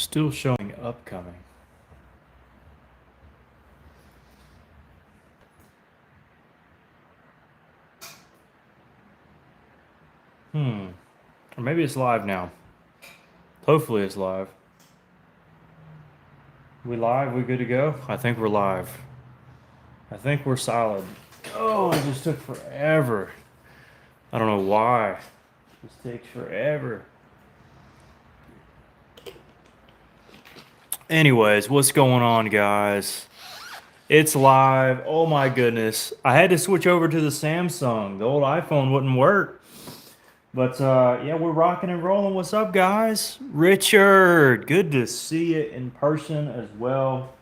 Still showing upcoming. Or maybe it's live now. Hopefully it's live. We live? We good to go? I think we're live. I think we're solid. Oh, it just took forever. I don't know why. This takes forever. Anyways, what's going on, guys? It's live. Oh my goodness. I had to switch over to the Samsung. The old iPhone wouldn't work. But yeah, we're rocking and rolling. What's up, guys? Richard, good to see you in person as well.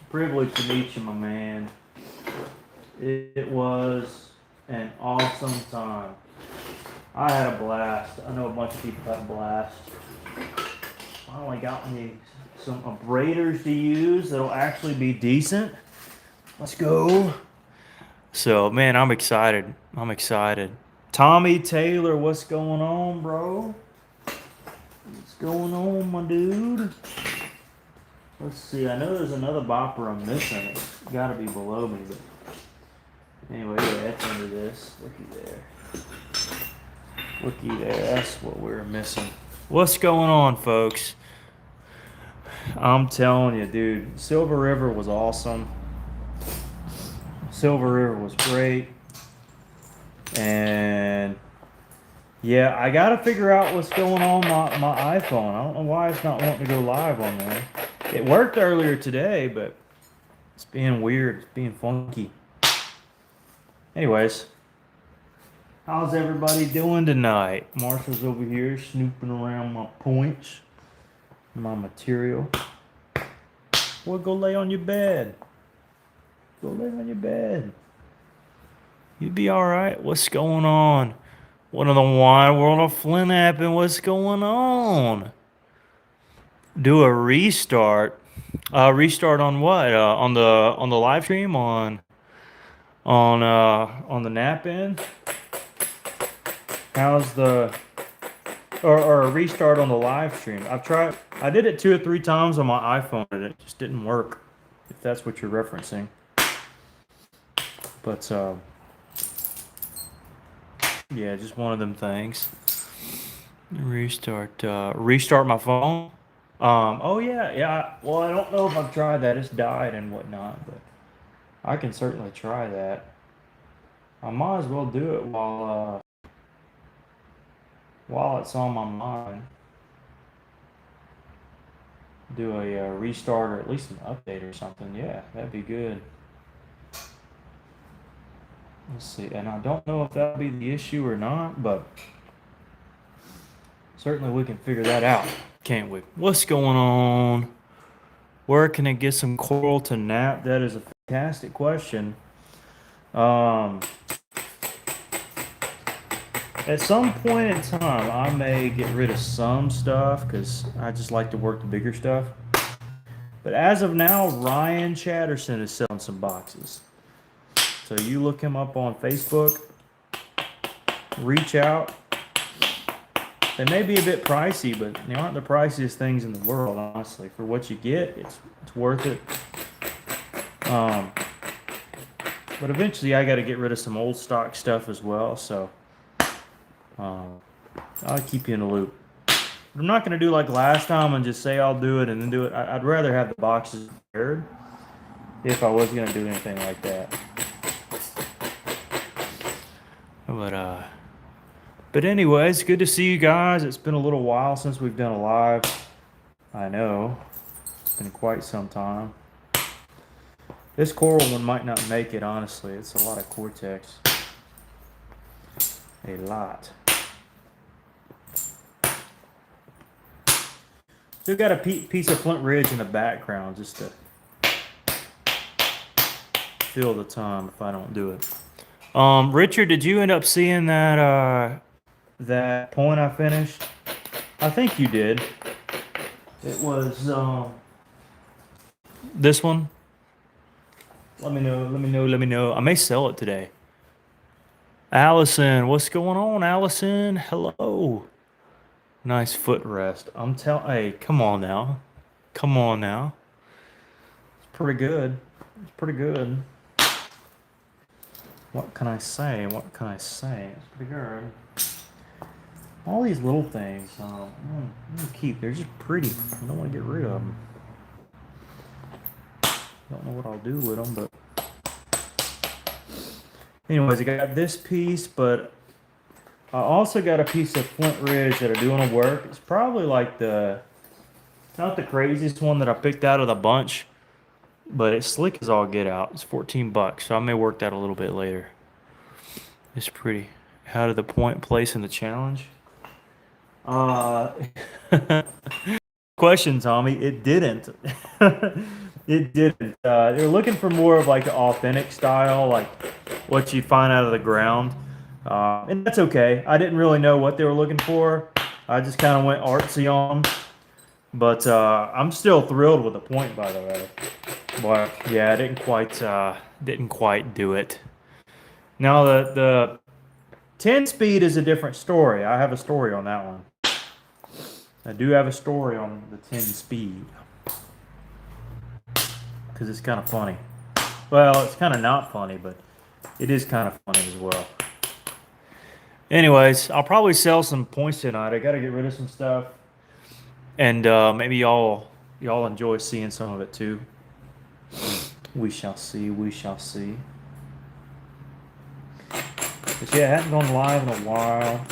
Privileged to meet you, my man. It was an awesome time. I had a blast. I know a bunch of people had a blast. Finally got me some abraders to use that'll actually be decent. Let's go. So, man, I'm excited. I'm excited. Tommy Taylor, what's going on, bro? What's going on, my dude? Let's see. I know there's another bopper I'm missing. It's got to be below me, but anyway, yeah, that's under this. Looky there. Looky there. That's what we're missing. What's going on, folks? I'm telling you, dude. Silver River was awesome. Silver River was great. And yeah, I got to figure out what's going on my iPhone. I don't know why it's not wanting to go live on there. It worked earlier today, but it's being weird. It's being funky. Anyways, how's everybody doing tonight? Marshall's over here snooping around my points, my material. Well, go lay on your bed. Go lay on your bed. You'll be all right. What's going on? What in the wide world of Flintnapping? What's going on? Do a restart. Restart on what? On the live stream on the nap in. How's the or a restart on the live stream? I've tried. I did it 2 or 3 times on my iPhone and it just didn't work. If that's what you're referencing. But yeah, just one of them things. Restart my phone. Oh yeah. Well, I don't know if I've tried that. It's died and whatnot, but I can certainly try that. I might as well do it while it's on my mind. Do a restart or at least an update or something. Yeah, that'd be good. Let's see, and I don't know if that'll be the issue or not, but certainly we can figure that out, can't we? What's going on? Where can I get some coral to nap? That is a fantastic question. At some point in time, I may get rid of some stuff because I just like to work the bigger stuff. But as of now, Ryan Chatterson is selling some boxes. So you look him up on Facebook, reach out. They may be a bit pricey, but they aren't the priciest things in the world, honestly. For what you get, it's worth it. But eventually I got to get rid of some old stock stuff as well, so I'll keep you in the loop. But I'm not going to do like last time and just say I'll do it and then do it. I'd rather have the boxes prepared if I was going to do anything like that. But anyways, good to see you guys. It's been a little while since we've done a live. I know. It's been quite some time. This coral one might not make it, honestly. It's a lot of cortex. A lot. Still got a piece of Flint Ridge in the background just to fill the time if I don't do it. Richard, did you end up seeing that point I finished? I think you did. It was this one. Let me know. I may sell it today. Allison, what's going on, Allison? Hello. Nice footrest. I'm telling. Hey, come on now. Come on now. It's pretty good. It's pretty good. What can I say? What can I say? It's pretty good. All these little things, I'm gonna keep. They're just pretty. I don't want to get rid of them. Don't know what I'll do with them, but anyways, I got this piece, but I also got a piece of Flint Ridge that are doing a work. It's probably like not the craziest one that I picked out of the bunch, but it's slick as all get out. It's 14 bucks, so I may work that a little bit later. It's pretty. How did the point place in the challenge? Uh, question, Tommy. It didn't. It didn't. They're looking for more of like the authentic style, like what you find out of the ground. And that's okay. I didn't really know what they were looking for. I just kind of went artsy on 'em. But I'm still thrilled with the point, by the way. But yeah, I didn't quite do it. Now the 10 speed is a different story. I have a story on that one. I do have a story on the 10 speed because it's kind of funny. Well, it's kind of not funny, but it is kind of funny as well. Anyways, I'll probably sell some points tonight. I got to get rid of some stuff, and maybe y'all enjoy seeing some of it too. We shall see. We shall see. But yeah, I haven't gone live in a while,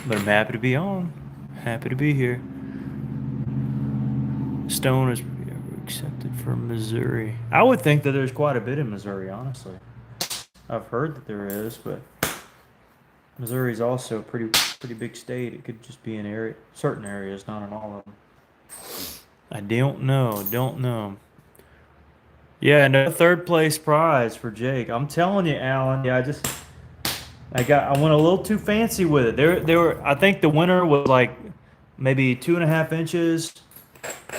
but I'm happy to be on. Happy to be here. Stone is accepted from Missouri. I would think that there's quite a bit in Missouri, honestly. I've heard that there is, but Missouri is also a pretty big state. It could just be in certain areas, not in all of them. I don't know. Yeah, no third place prize for Jake. I'm telling you, Alan. Yeah, I went a little too fancy with it. There were. I think the winner was like maybe 2.5 inches,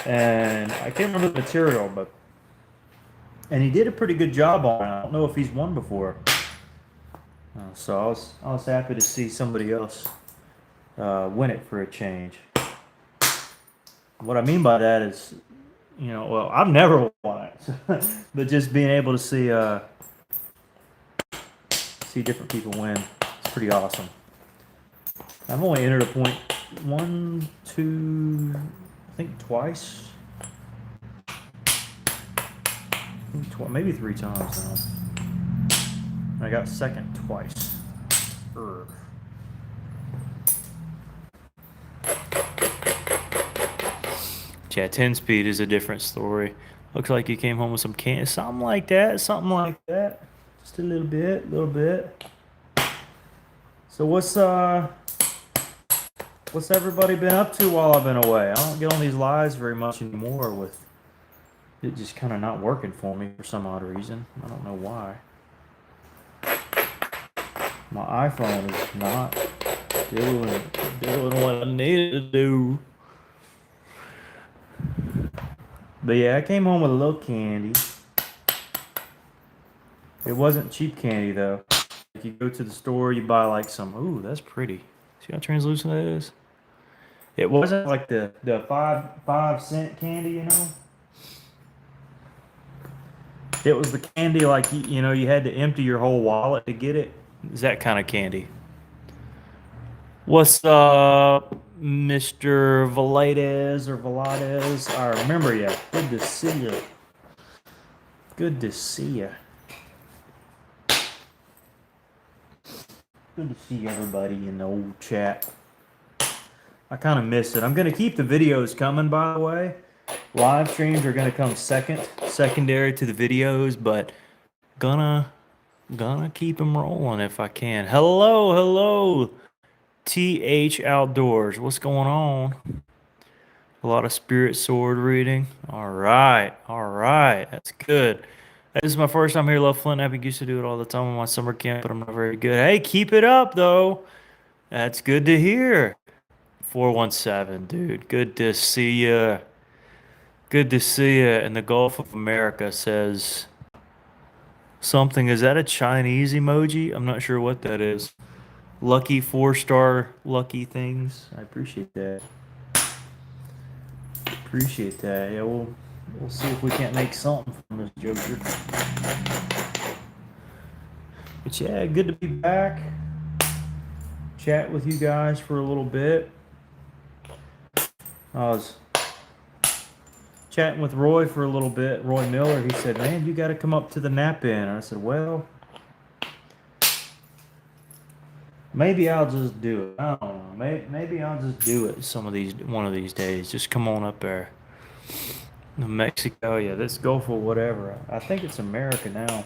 and I can't remember the material, and he did a pretty good job on it. I don't know if he's won before. So I was happy to see somebody else win it for a change. What I mean by that is, well, I've never won it, but just being able to see different people win, it's pretty awesome. I've only entered a point one, two, I think twice, maybe 3 times now. I got second twice. Urgh. Yeah, 10 speed is a different story. Looks like you came home with some can, something like that. Just a little bit. So what's everybody been up to while I've been away? I don't get on these lives very much anymore with it just kind of not working for me for some odd reason. I don't know why. My iPhone is not doing what I needed to do. But yeah, I came home with a little candy. It wasn't cheap candy though. If you go to the store, you buy like some. Ooh, that's pretty. See how translucent that is? It wasn't like the 5 cent candy, you know. It was the candy like you had to empty your whole wallet to get it. It's that kind of candy. What's up, Mr. Velades or Velades? I remember you. Good to see you. Good to see you. Good to see everybody in the old chat. I kind of missed it. I'm going to keep the videos coming, by the way. Live streams are going to come secondary to the videos, but gonna keep them rolling if I can. Hello, TH Outdoors. What's going on? A lot of spirit sword reading. All right. That's good. This is my first time here. Love Flintnapping. Used to do it all the time on my summer camp, but I'm not very good. Hey, keep it up though. That's good to hear. 417, dude. Good to see you. Good to see you. And the Gulf of America says something. Is that a Chinese emoji? I'm not sure what that is. lucky 4-star lucky things. I appreciate that. Appreciate that. Yeah, we'll see if we can't make something from this Joker. But yeah, good to be back. Chat with you guys for a little bit. I was chatting with Roy for a little bit. Roy Miller, he said, "Man, you got to come up to the nap in." And I said, "Well, maybe I'll just do it. I don't know. Maybe I'll just do it one of these days. Just come on up there." Mexico, yeah, this Gulf or whatever. I think it's America now.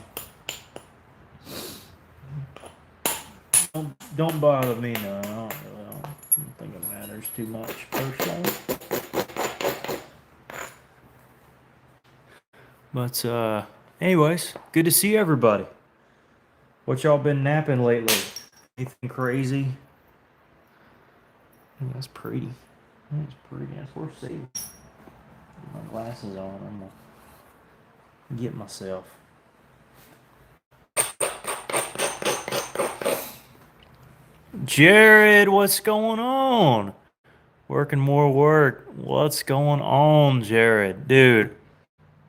Don't bother me, no. I don't think it matters too much personally. But anyways, good to see everybody. What y'all been napping lately? Anything crazy? That's pretty. That's pretty. That's worth saving. Put my glasses on. I'm gonna get myself. Jared, what's going on? Working more work. What's going on, Jared? Dude,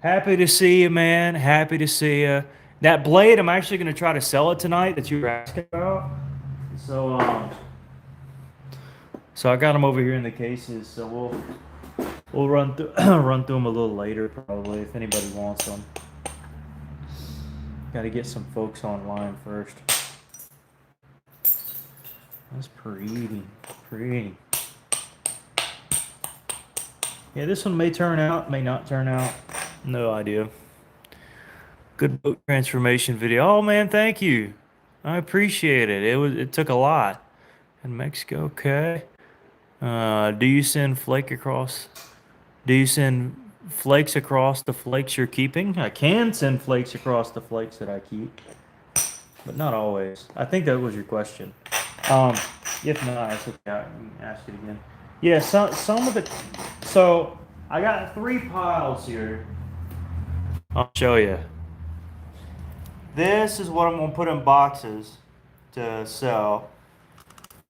happy to see you, man. Happy to see you. That blade, I'm actually going to try to sell it tonight that you were asking about. So I got them over here in the cases. So we'll run through run through them a little later, probably, if anybody wants them. Got to get some folks online first. That's pretty. Yeah, this one may turn out, may not turn out. No idea. Good boat transformation video. Oh man, thank you. I appreciate it. It took a lot. In Mexico, okay. Do you send flakes across the flakes you're keeping? I can send flakes across the flakes that I keep, but not always. I think that was your question. If not, it's okay. I can ask it again. Yeah, some of the. So I got 3 piles here. I'll show you. This is what I'm gonna put in boxes to sell.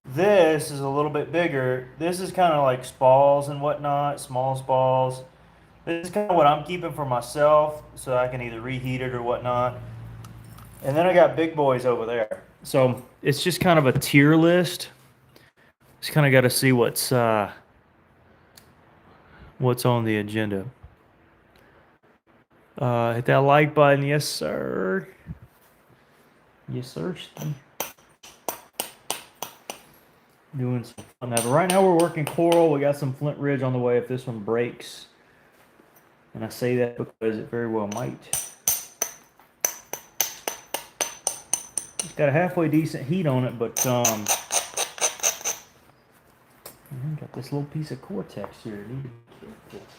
This is a little bit bigger. This is kind of like spalls and whatnot, small spalls. This is kind of what I'm keeping for myself, so I can either reheat it or whatnot. And then I got big boys over there. So it's just kind of a tier list. Just kind of got to see what's on the agenda. Hit that like button, yes sir. Yes sir. Doing some fun. But right now we're working coral. We got some Flint Ridge on the way if this one breaks. And I say that because it very well might. It's got a halfway decent heat on it, but got this little piece of Cortex here. I need to be careful.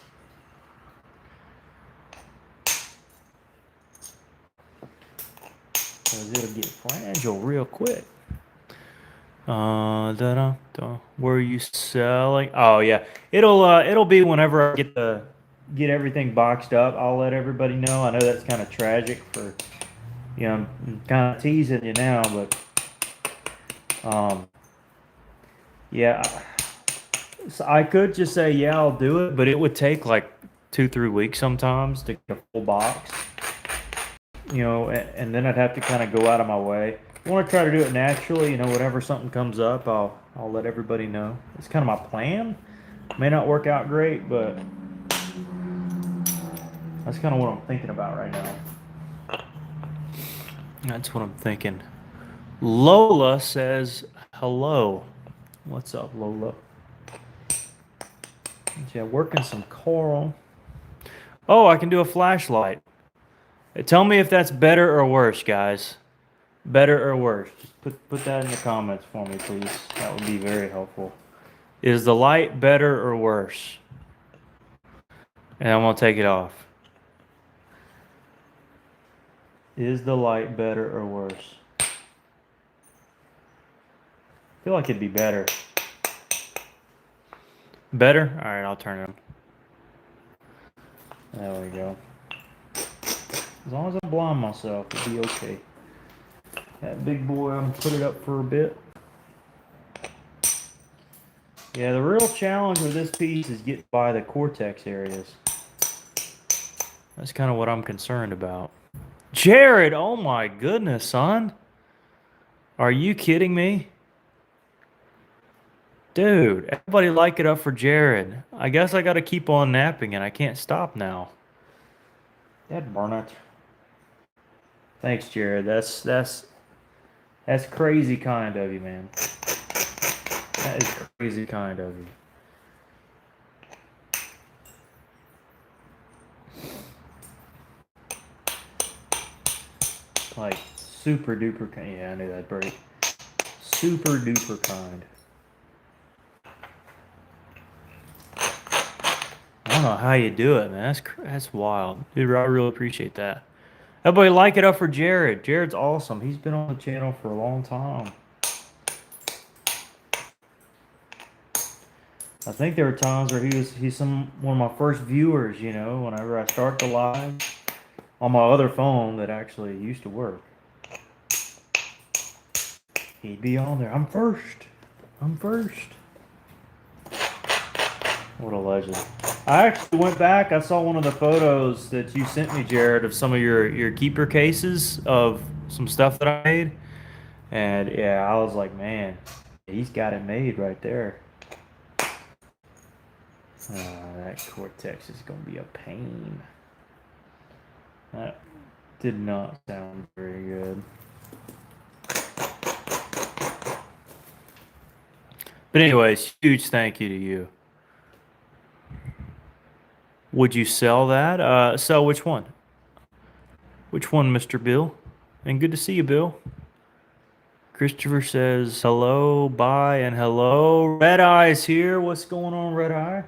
Because it'll get fragile real quick. Where are you selling? Oh yeah, it'll be whenever I get everything boxed up. I'll let everybody know. I know that's kind of tragic for, I'm kind of teasing you now, but yeah. So I could just say yeah, I'll do it, but it would take like 2-3 weeks sometimes to get a full box. And then I'd have to kind of go out of my way. I want to try to do it naturally. Whenever something comes up, I'll let everybody know. It's kind of my plan. May not work out great, but that's kind of what I'm thinking about right now. That's what I'm thinking. Lola says hello. What's up, Lola? Yeah, working some coral. Oh, I can do a flashlight. Tell me if that's better or worse, guys. Better or worse? Just put that in the comments for me, please. That would be very helpful. Is the light better or worse? And I'm going to take it off. Is the light better or worse? I feel like it'd be better. Better? All right, I'll turn it on. There we go. As long as I blind myself, it'll be okay. That big boy, I'm going to put it up for a bit. Yeah, the real challenge with this piece is getting by the cortex areas. That's kind of what I'm concerned about. Jared, oh my goodness, son. Are you kidding me? Dude, everybody like it up for Jared. I guess I gotta keep on napping and I can't stop now. That burn it. Thanks, Jared. That's crazy kind of you, man. That is crazy kind of you. Like super duper kind. Yeah, I knew that'd break. Super duper kind. I don't know how you do it, man. That's wild, dude. I really appreciate that. Everybody like it up for Jared. Jared's awesome. He's been on the channel for a long time. I think there were times where he's one of my first viewers, you know, whenever I start the live on my other phone that actually used to work. He'd be on there. I'm first. I'm first. What a legend. I actually went back. I saw one of the photos that you sent me, Jared, of some of your keeper cases of some stuff that I made. And yeah, I was like, man, he's got it made right there. That cortex is going to be a pain. That did not sound very good. But anyways, huge thank you to you. Would you sell that? Sell which one? Which one, Mr. Bill? And good to see you, Bill. Christopher says hello, bye, and hello. Red Eye's here. What's going on, Red Eye?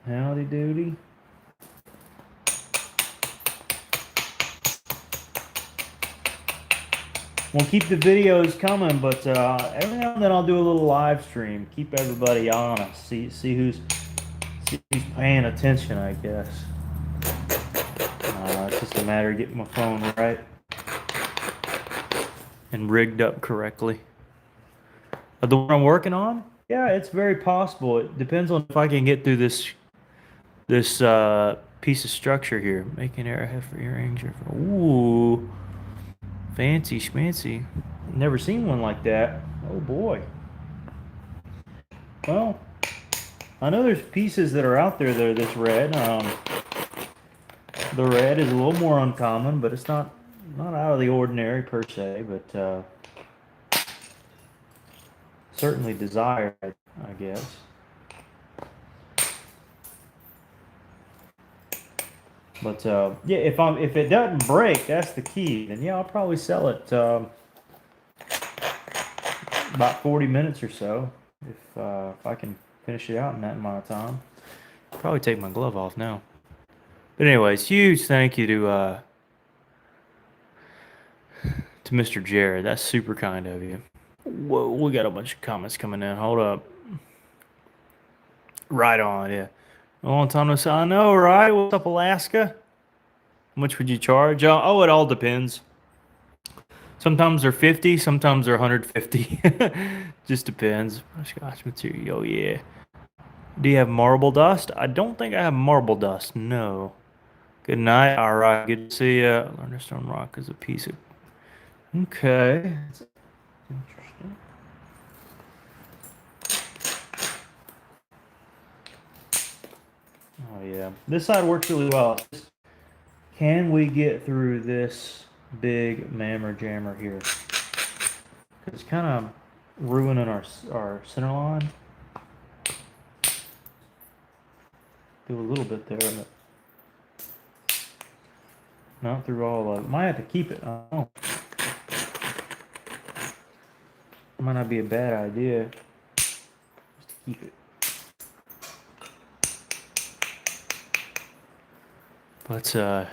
Howdy doody. We'll keep the videos coming, but every now and then I'll do a little live stream. Keep everybody honest. See who's paying attention, I guess. It's just a matter of getting my phone right and rigged up correctly. The one I'm working on? Yeah, it's very possible. It depends on if I can get through this piece of structure here. Making arrowhead for earrings. Ooh, fancy schmancy. Never seen one like that. Oh boy. Well, I know there's pieces that are out there that are this red. The red is a little more uncommon, but it's not out of the ordinary per se, but certainly desired, I guess. But yeah, if it doesn't break, that's the key. Then yeah, I'll probably sell it about 40 minutes or so if I can finish it out in that amount of time. Probably take my glove off now. But anyways, huge thank you to Mr. Jared. That's super kind of you. Whoa, we got a bunch of comments coming in. Hold up. Right on, yeah. A long time no see. I know, right? What's up, Alaska? How much would you charge? Oh, it all depends. Sometimes they're 50, sometimes they're 150. Just depends. Scotch material, yeah. Do you have marble dust? I don't think I have marble dust. No. Good night. All right. Good to see you. Thunderstone rock is a piece of. Okay. Interesting. Oh yeah. This side works really well. Can we get through this big mammer jammer here? It's kind of ruining our center line. Do a little bit there, but not through all of it. Might have to keep it. I don't know. Might not be a bad idea. Just to keep it. But last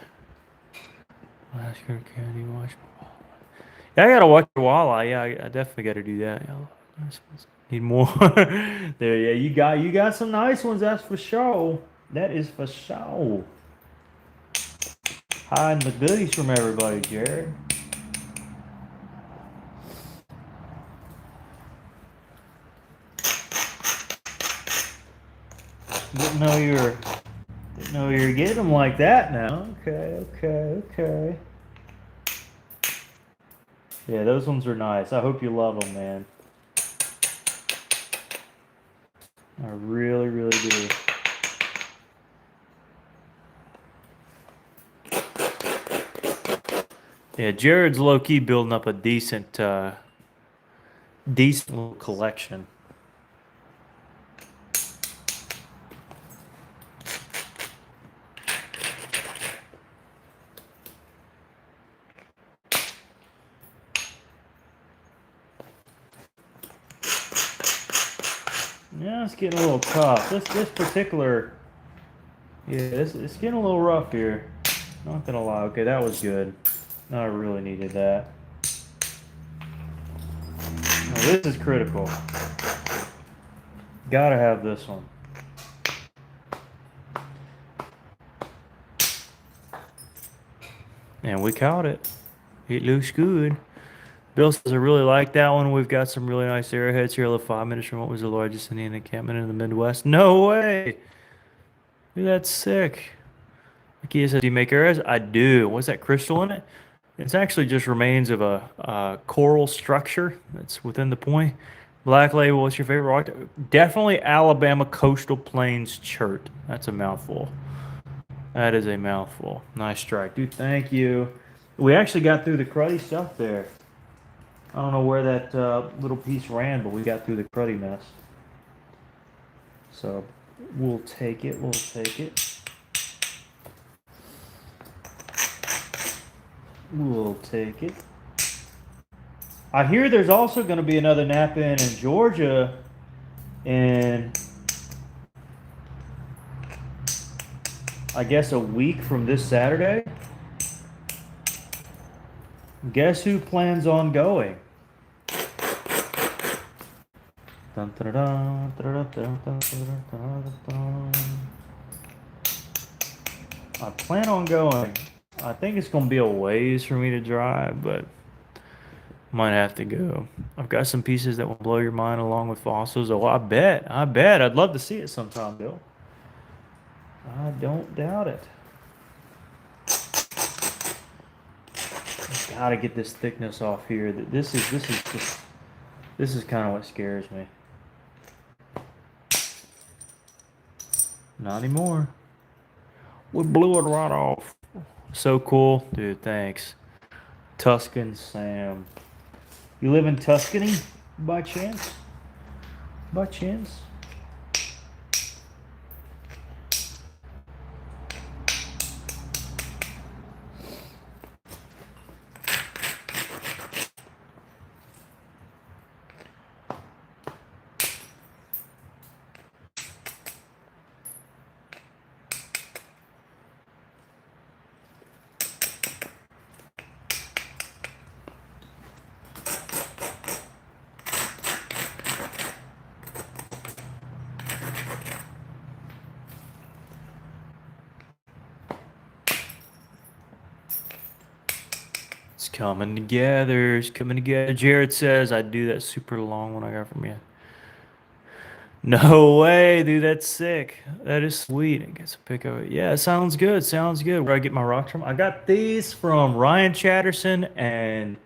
year, can you watch? Yeah, I gotta watch the walleye. Yeah, I definitely gotta do that. Need more. There, yeah, you got some nice ones. That's for sure. That is for sure. Hiding the goodies from everybody, Jared. Didn't know you were getting them like that now. Okay. Yeah, those ones are nice. I hope you love them, man. I really do. Yeah, Jared's low key building up a decent little collection. Yeah, it's getting a little tough. This particular, yeah, it's getting a little rough here. Not gonna lie. Okay, that was good. I really needed that. Now, this is critical. Gotta have this one. And we caught it. It looks good. Bill says, I really like that one. We've got some really nice arrowheads here. I live 5 minutes from what was the largest Indian encampment in the Midwest. No way. Dude, that's sick. Kia says, do you make arrows? I do. What's that crystal in it? It's actually just remains of a coral structure that's within the point. Black Label, what's your favorite rock? Definitely Alabama Coastal Plains Chert. That's a mouthful. That is a mouthful. Nice strike, dude. Thank you. We actually got through the cruddy stuff there. I don't know where that little piece ran, but we got through the cruddy mess. So we'll take it. We'll take it. We'll take it. I hear there's also going to be another nap-in Georgia in, I guess, a week from this Saturday. Guess who plans on going? I plan on going. I think it's going to be a ways for me to drive, but might have to go. I've got some pieces that will blow your mind along with fossils. Oh, I bet. I'd love to see it sometime, Bill. I don't doubt it. I gotta get this thickness off here. This is kind of what scares me. Not anymore. We blew it right off. So cool, dude. Thanks, Tuscan Sam. You live in Tuscany, by chance? By chance? It's coming together. It's coming together. Jared says I do that super long one I got from you. No way, dude. That's sick. That is sweet. I guess I'll pick up. Yeah, sounds good. Sounds good. Where I get my rocks from? I got these from Ryan Chatterson and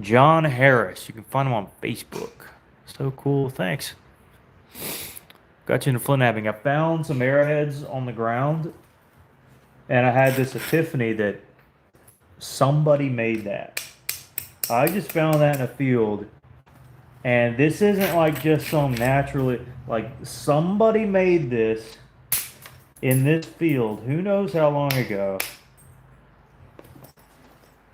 John Harris. You can find them on Facebook. So cool. Thanks. Got you into Flintnapping. I found some arrowheads on the ground, and I had this epiphany that somebody made that. I just found that in a field, and this isn't like just some naturally, like somebody made this in this field. Who knows how long ago?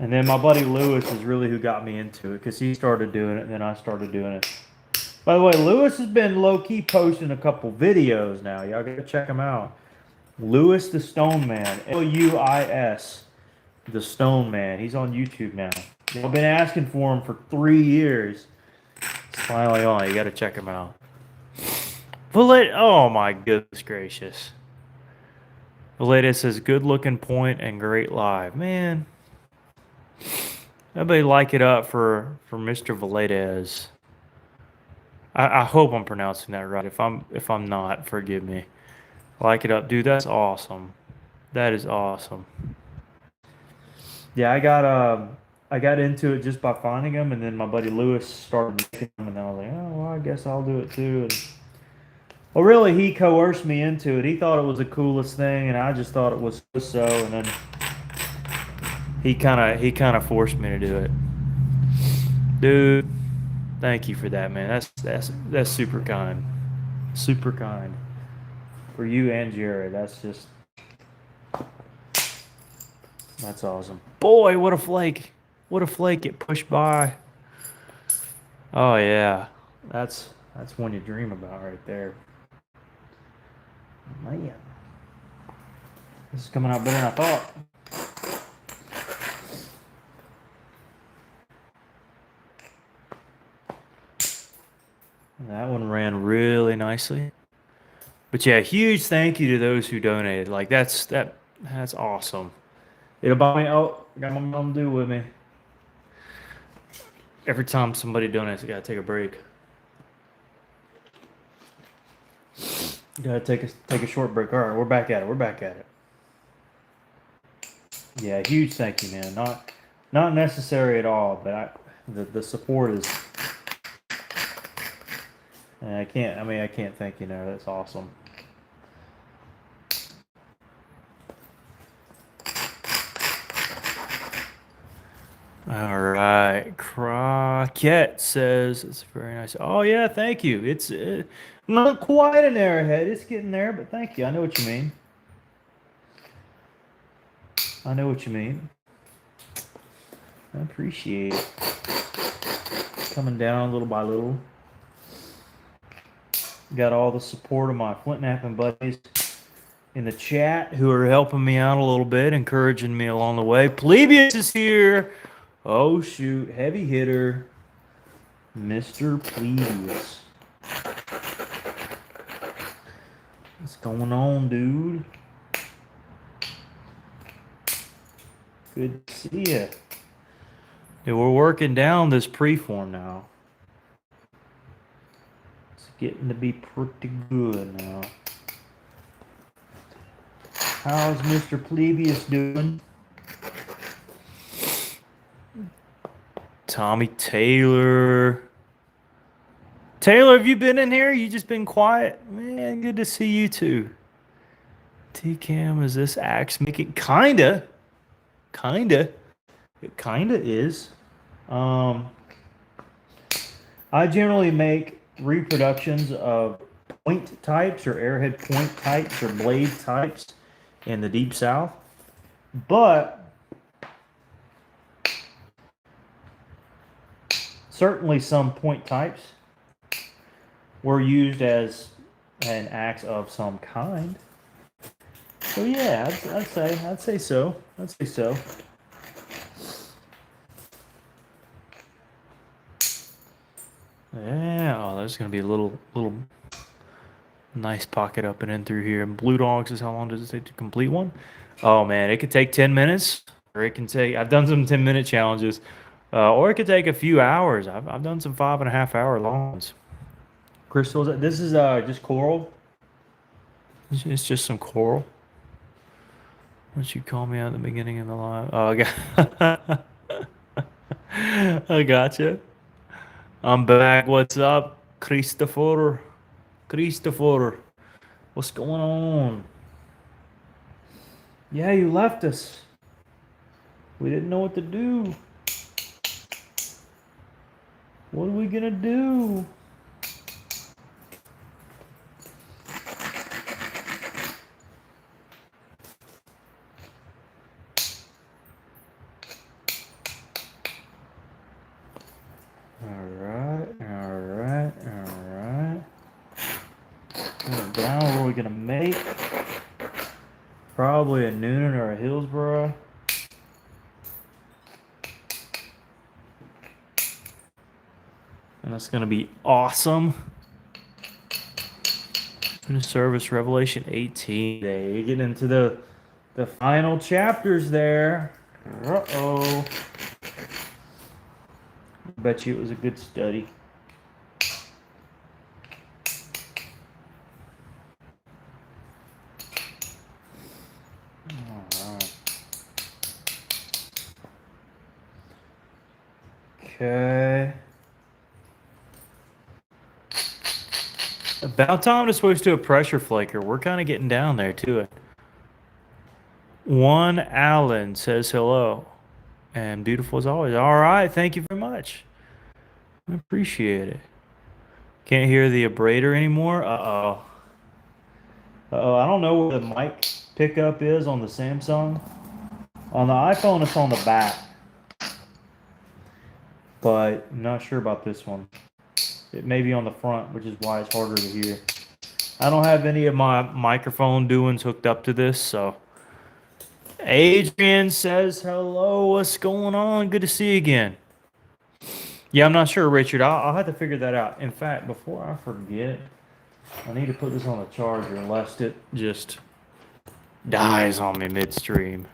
And then my buddy Lewis is really who got me into it because he started doing it, and then I started doing it. By the way, Lewis has been low-key posting a couple videos now. Y'all gotta check him out. Lewis the Stone Man. Luis the Stone Man. He's on YouTube now. I've been asking for him for 3 years. It's finally on. You gotta check him out. Oh my goodness gracious. Valeda says, good looking point and great live. Man. Everybody like it up for Mr. Valedez. I hope I'm pronouncing that right. If I'm not, forgive me. Like it up, dude. That's awesome. That is awesome. Yeah, I got into it just by finding them, and then my buddy Lewis started making them, and then I was like, oh, well, I guess I'll do it too. And, well, really, he coerced me into it. He thought it was the coolest thing, and I just thought it was so. And then he kind of forced me to do it, dude. Thank you for that, man. That's super kind, super kind for you and Jared. That's awesome. Boy, what a flake! What a flake! It pushed by. Oh yeah, that's one you dream about right there. Man, this is coming out better than I thought. That one ran really nicely. But yeah, huge thank you to those who donated. Like that's awesome. It'll buy me. Oh, I got my mom do with me. Every time somebody donates, I gotta take a break. Gotta take a short break. All right, we're back at it. We're back at it. Yeah, huge thank you, man. Not necessary at all, but the support is. And I can't. I mean, I can't thank you enough. That's awesome. All right, Crockett says it's very nice. Oh yeah, thank you. It's not quite an airhead. It's getting there, but thank you. I know what you mean. I know what you mean. I appreciate it. Coming down little by little. Got all the support of my Flintnapping buddies in the chat who are helping me out a little bit, encouraging me along the way. Plebius is here. Oh shoot, heavy hitter, Mr. Plebius. What's going on, dude? Good to see you. Dude, we're working down this preform now. It's getting to be pretty good now. How's Mr. Plebius doing? Tommy Taylor. Taylor, have you been in here? You just been quiet? Man, good to see you too. T-Cam, is this axe making? Kinda. Kinda. It kinda is. I generally make reproductions of point types or airhead point types or blade types in the deep south. But certainly some point types were used as an axe of some kind. So yeah, I'd say so. I'd say so. Yeah, oh, there's gonna be a little nice pocket up and in through here. And Blue Dogs is how long does it take to complete one? Oh man, it could take 10 minutes, or it can take. I've done some 10-minute challenges, or it could take a few hours. I've done some 5.5 hour long ones. Crystals. This is just coral. It's just some coral. Once you call me out at the beginning of the live. Oh, I gotcha. I'm back. What's up, Christopher? Christopher, what's going on? Yeah, you left us. We didn't know what to do. What are we gonna do? Alright. Down, what are we gonna make? Probably a Noonan or a Hillsborough. And that's gonna be awesome. Finish service Revelation 18. There, you get into the final chapters there. Uh-oh. Bet you it was a good study. Alright. Okay. About time to switch to a pressure flaker. We're kind of getting down there to it. One Allen says hello. And beautiful as always. All right. Thank you very much. I appreciate it. Can't hear the abrader anymore. Uh-oh. Uh-oh. I don't know where the mic pickup is on the Samsung. On the iPhone, it's on the back. But I'm not sure about this one. It may be on the front, which is why it's harder to hear. I don't have any of my microphone doings hooked up to this, so. Adrian says hello. What's going on? Good to see you again. Yeah, I'm not sure, Richard. I'll have to figure that out. In fact, before I forget, I need to put this on the charger lest it just dies on me midstream.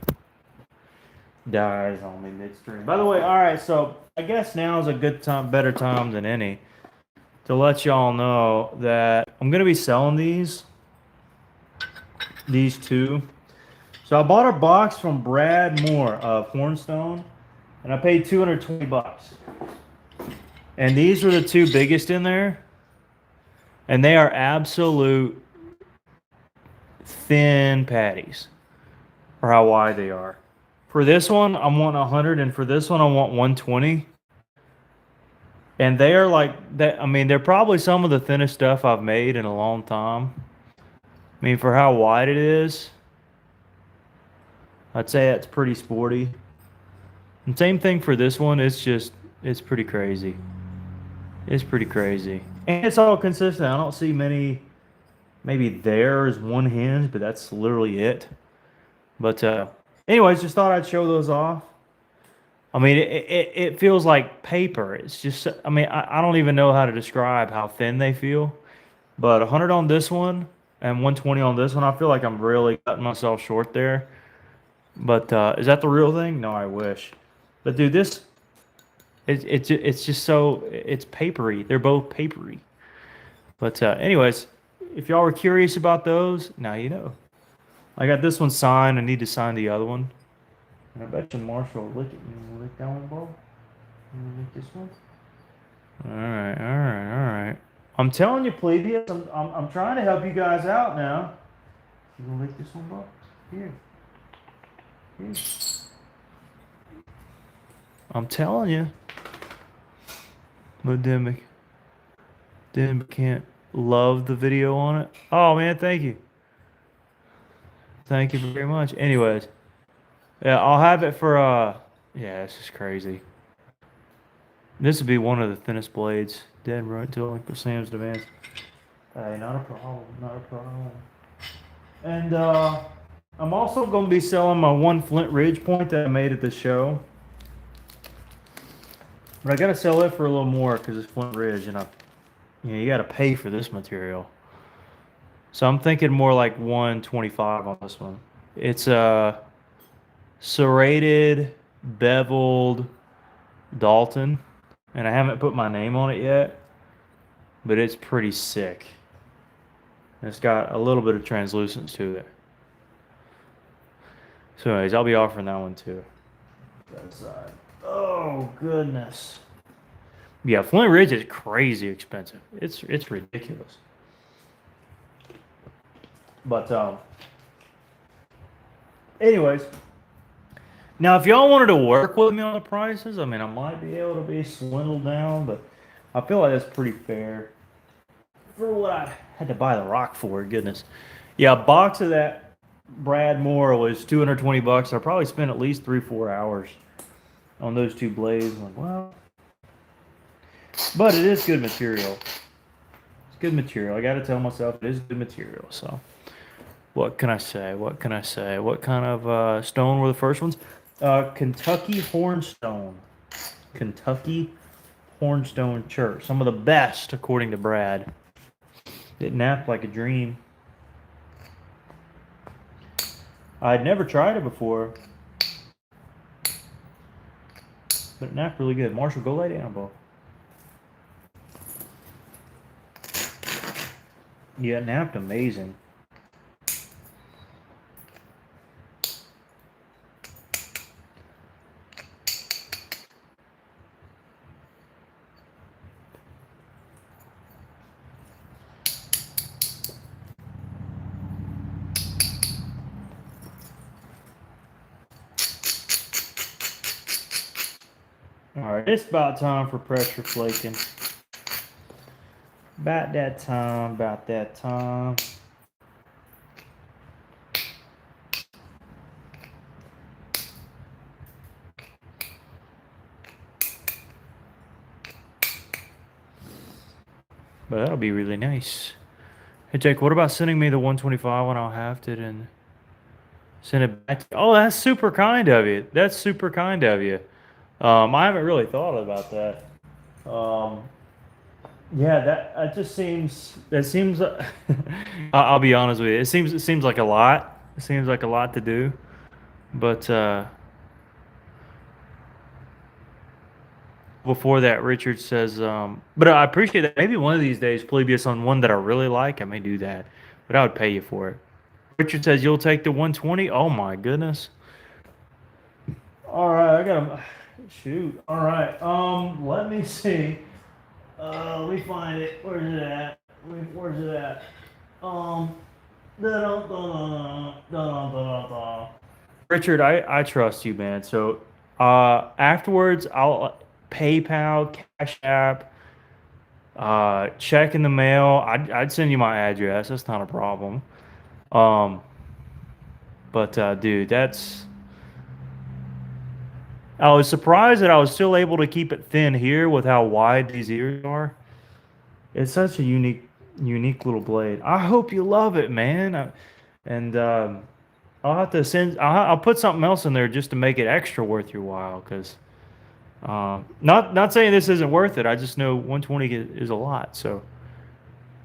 Dies on me midstream. By the way, all right, so I guess now is a good time, better time than any, to let y'all know that I'm going to be selling these two. So I bought a box from Brad Moore of Hornstone, and I paid $220. And these are the two biggest in there. And they are absolute thin patties for how wide they are. For this one, I want 100, and for this one, I want 120. And they are like that. I mean, they're probably some of the thinnest stuff I've made in a long time. I mean, for how wide it is, I'd say that's pretty sporty. And same thing for this one. It's pretty crazy. It's pretty crazy. And it's all consistent. I don't see many. Maybe there's one hinge, but that's literally it. But anyways, just thought I'd show those off. I mean, it feels like paper. It's just, I mean, I don't even know how to describe how thin they feel. But 100 on this one and 120 on this one, I feel like I'm really cutting myself short there. But is that the real thing? No, I wish. But dude, this, it's just so, it's papery. They're both papery. But anyways, if y'all were curious about those, now you know. I got this one signed. I need to sign the other one. And I bet you Marshall will lick it. You want to lick that one, Bo? You want to lick this one? All right. I'm telling you, plebeians, I'm trying to help you guys out now. You want to lick this one, Bo? Here. I'm telling you. But then can't love the video on it. Oh, man, thank you. Thank you very much. Anyways, yeah, I'll have it for, yeah, this is crazy. This would be one of the thinnest blades. Dead right to Uncle Sam's demands. Hey, not a problem. And, I'm also going to be selling my one Flint Ridge point that I made at the show. But I got to sell it for a little more because it's Flint Ridge, and you got to pay for this material. So I'm thinking more like 125 on this one. It's a serrated, beveled Dalton, and I haven't put my name on it yet, but it's pretty sick. And it's got a little bit of translucence to it. So anyways, I'll be offering that one too. That side. Oh goodness. Yeah, Flint Ridge is crazy expensive. It's ridiculous. But anyways, now if y'all wanted to work with me on the prices, I mean, I might be able to be swindled down, but I feel like that's pretty fair for what I had to buy the rock for. Goodness, yeah, a box of that Brad Moore was $220. I probably spent at least 3-4 hours on those two blades. I'm like, well, but it is good material. It's good material. I got to tell myself it is good material. So. What can I say? What kind of stone were the first ones? Kentucky Hornstone. Kentucky Hornstone Church. Some of the best, according to Brad. It napped like a dream. I'd never tried it before. But it napped really good. Marshall, go lay down, Bo. Yeah, it napped amazing. All right, it's about time for pressure flaking. About that time, about that time. But that'll be really nice. Hey Jake, what about sending me the 125 when I'll have it and send it back? Oh, that's super kind of you. That's super kind of you. I haven't really thought about that. Um, yeah, that just seems. That seems. I'll be honest with you. It seems like a lot. It seems like a lot to do. But before that, Richard says, but I appreciate that. Maybe one of these days, Polybius on one that I really like, I may do that. But I would pay you for it. Richard says you'll take the 120. Oh my goodness. All right, I got to shoot. All right. Let me see. Let me find it. Where's it at? Where's it at? Um, Richard, I trust you, man. So, afterwards, I'll PayPal, Cash App, check in the mail. I'd send you my address. That's not a problem. Um, but dude, that's. I was surprised that I was still able to keep it thin here with how wide these ears are. It's such a unique little blade. I hope you love it, man. And I'll have to send. I'll put something else in there just to make it extra worth your while. Cause not saying this isn't worth it. I just know 120 is a lot. So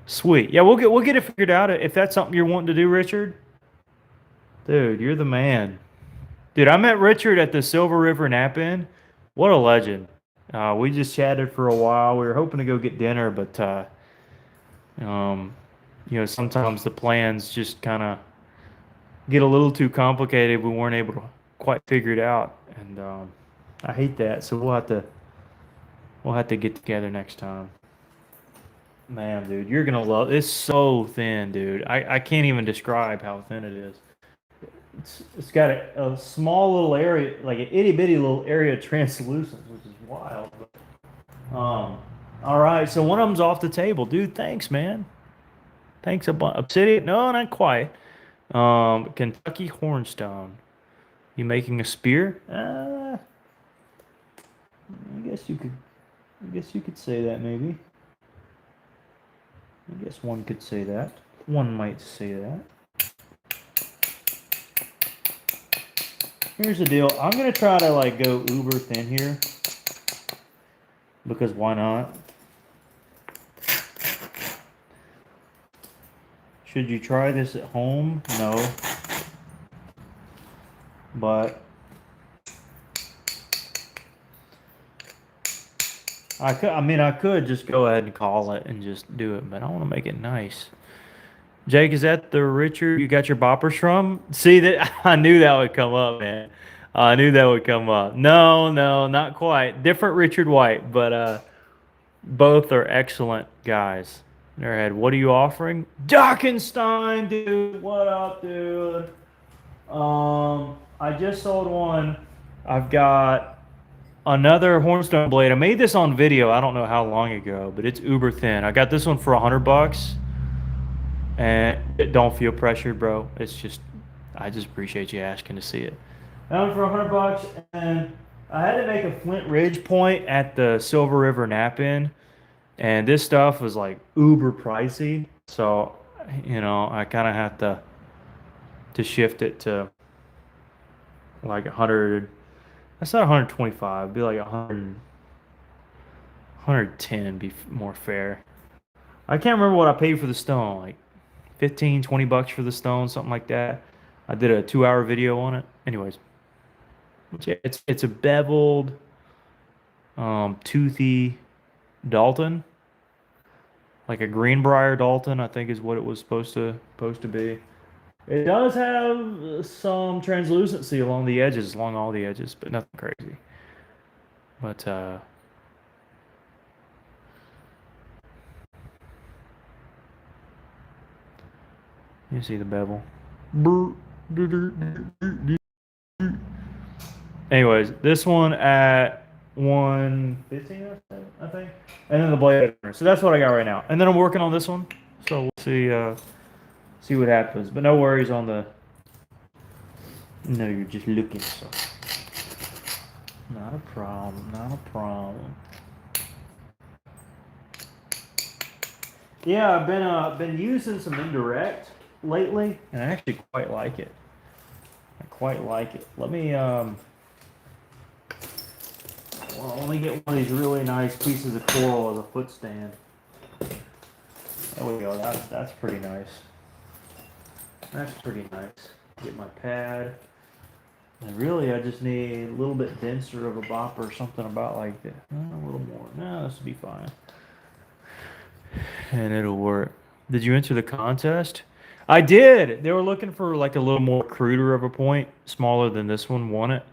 sweet. Yeah, we'll get it figured out if that's something you're wanting to do, Richard. Dude, you're the man. Dude, I met Richard at the Silver River Nap Inn. What a legend. We just chatted for a while. We were hoping to go get dinner, but um, sometimes the plans just kind of get a little too complicated. We weren't able to quite figure it out, and I hate that. So we'll have to get together next time. Man, dude, you're gonna love. It's so thin, dude. I can't even describe how thin it is. It's got a small little area, like an itty bitty little area of translucence, which is wild. All right, so one of them's off the table, dude. Thanks, man. Thanks a bunch. Obsidian? No, not quite. Kentucky hornstone. You making a spear? I guess you could. I guess you could say that maybe. I guess one could say that. One might say that. Here's the deal. I'm gonna try to like go uber thin here because why not? Should you try this at home? No. But I could just go ahead and call it and just do it, but I want to make it nice. Jake, is that the Richard you got your boppers from? See that I knew that would come up, man. I knew that would come up. No, no, not quite. Different Richard White, but both are excellent guys. Airhead, what are you offering? Dockenstein, dude. What up, dude? I just sold one. I've got another hornstone blade. I made this on video. I don't know how long ago, but it's uber thin. I got this one for $100, and don't feel pressured, bro. It's just, I just appreciate you asking to see it. That one for $100, and I had to make a Flint Ridge point at the Silver River Nap Inn, and this stuff was like uber pricey. So, I kind of have to shift it to like 100. That's not 125. It'd be like 100, 110. Be more fair. I can't remember what I paid for the stone. Like 15, $20 for the stone, something like that. I did a 2-hour video on it. Anyways, it's a beveled, toothy Dalton, like a Greenbrier Dalton, I think is what it was supposed to be. It does have some translucency along the edges, along all the edges, but nothing crazy. But you see the bevel. Anyways, this one at 115, I think. And then the blade. So that's what I got right now. And then I'm working on this one. So we'll see what happens. But no worries on the. No, you're just looking. So not a problem. Not a problem. Yeah, I've been using some indirect lately, and I actually quite like it. I quite like it. Let me let me get one of these really nice pieces of coral as a foot stand. There we go. That's pretty nice. That's pretty nice. Get my pad. And really, I just need a little bit denser of a bopper or something about like that. A little more. No, this will be fine. And it'll work. Did you enter the contest? I did. They were looking for like a little more cruder of a point, smaller than this one. Won it.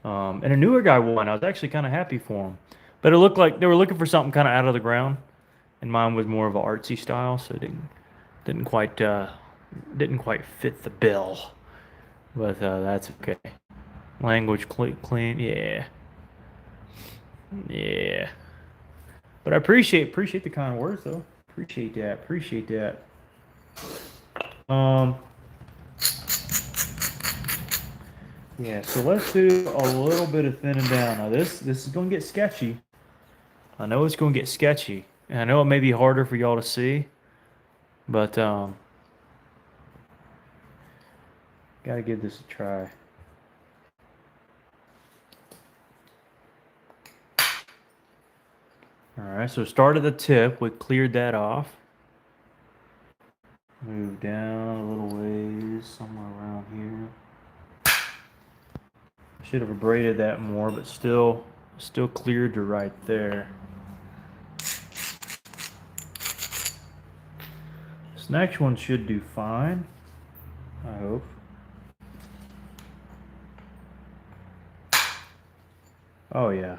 And a newer guy won. I was actually kind of happy for him. But it looked like they were looking for something kind of out of the ground, and mine was more of an artsy style, so it didn't quite didn't quite fit the bill. But that's okay. Language clean, yeah, yeah. But I appreciate the kind words though. Appreciate that. Appreciate that. Um. Yeah. So let's do a little bit of thinning down. Now this is gonna get sketchy. I know it's gonna get sketchy, and I know it may be harder for y'all to see, but gotta give this a try. All right, so start at the tip. We cleared that off. Move down a little ways, somewhere around here. Should have braided that more, but still cleared to right there. This next one should do fine, I hope. Oh yeah.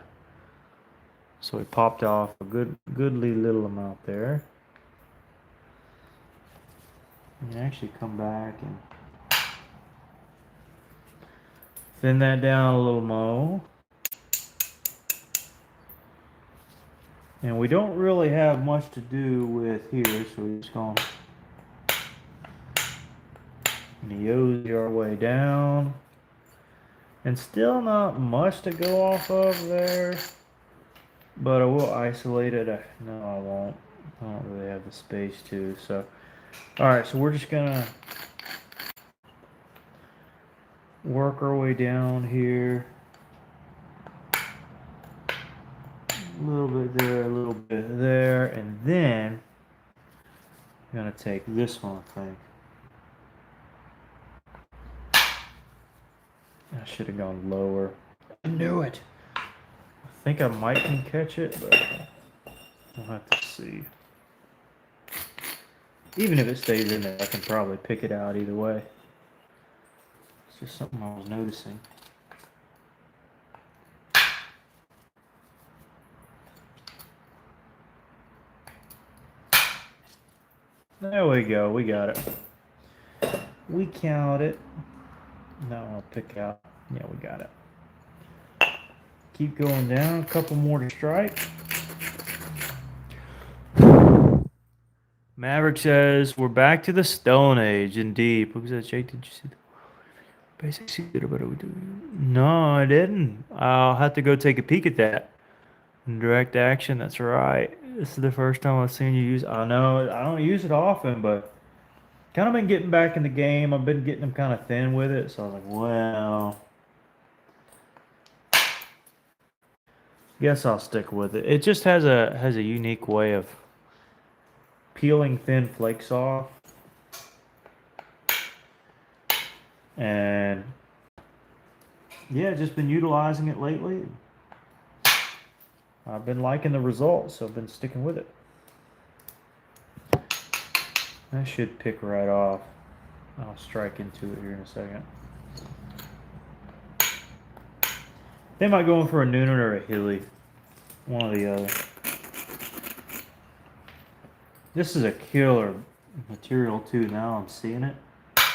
So we popped off a goodly little amount there. And actually come back and thin that down a little more. And we don't really have much to do with here, so we're just going to nosy our way down. And still not much to go off of there. But I will isolate it. No, I won't. I don't really have the space to. So, alright, so we're just going to work our way down here. A little bit there, a little bit there. And then I'm going to take this one, I think. I should have gone lower. I knew it. I think I might can catch it, but we'll have to see. Even if it stays in there, I can probably pick it out either way. It's just something I was noticing. There we go. We got it. We count it. Now I'll pick out. Yeah, we got it. Keep going down. A couple more to strike. Maverick says we're back to the Stone Age. Indeed. What was that, Jake? Did you see the basic secret about what we do? No, I didn't. I'll have to go take a peek at that. Direct action. That's right. This is the first time I've seen you use. I know I don't use it often, but kind of been getting back in the game. I've been getting them kind of thin with it, so I was like, well, guess I'll stick with it. It just has a unique way of peeling thin flakes off, and yeah, just been utilizing it lately. I've been liking the results, so I've been sticking with it. I should pick right off. I'll strike into it here in a second. They might go in for a Noonan or a Hilly. One or the other. This is a killer material too, now I'm seeing it. I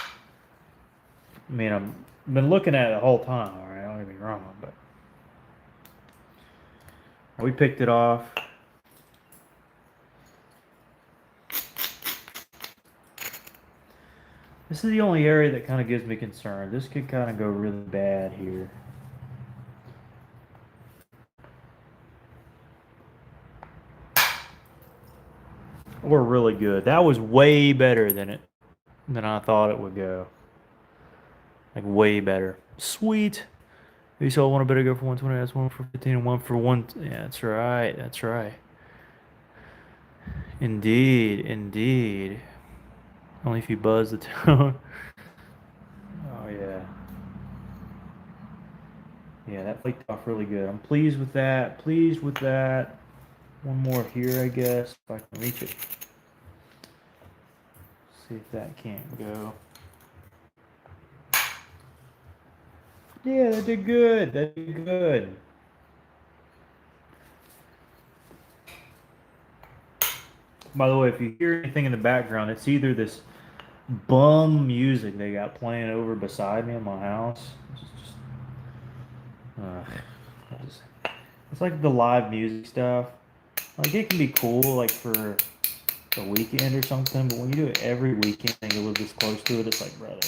mean, I've been looking at it the whole time, alright? Don't get me wrong, but We picked it off. This is the only area that kind of gives me concern. This could kind of go really bad here. We're really good. That was way better than I thought it would go. Like way better. Sweet. You saw one a bit ago for 120. That's one for 15 and one for one. Yeah, that's right. That's right. Indeed, indeed. Only if you buzz the tone. Oh yeah. Yeah, that flaked off really good. I'm pleased with that. Pleased with that. One more here, I guess, if I can reach it. See if that can't go. Yeah, that did good. That did good. By the way, if you hear anything in the background, it's either this bum music they got playing over beside me in my house. It's like the live music stuff. Like it can be cool, like for a weekend or something, but when you do it every weekend and you live this close to it, it's like, brother,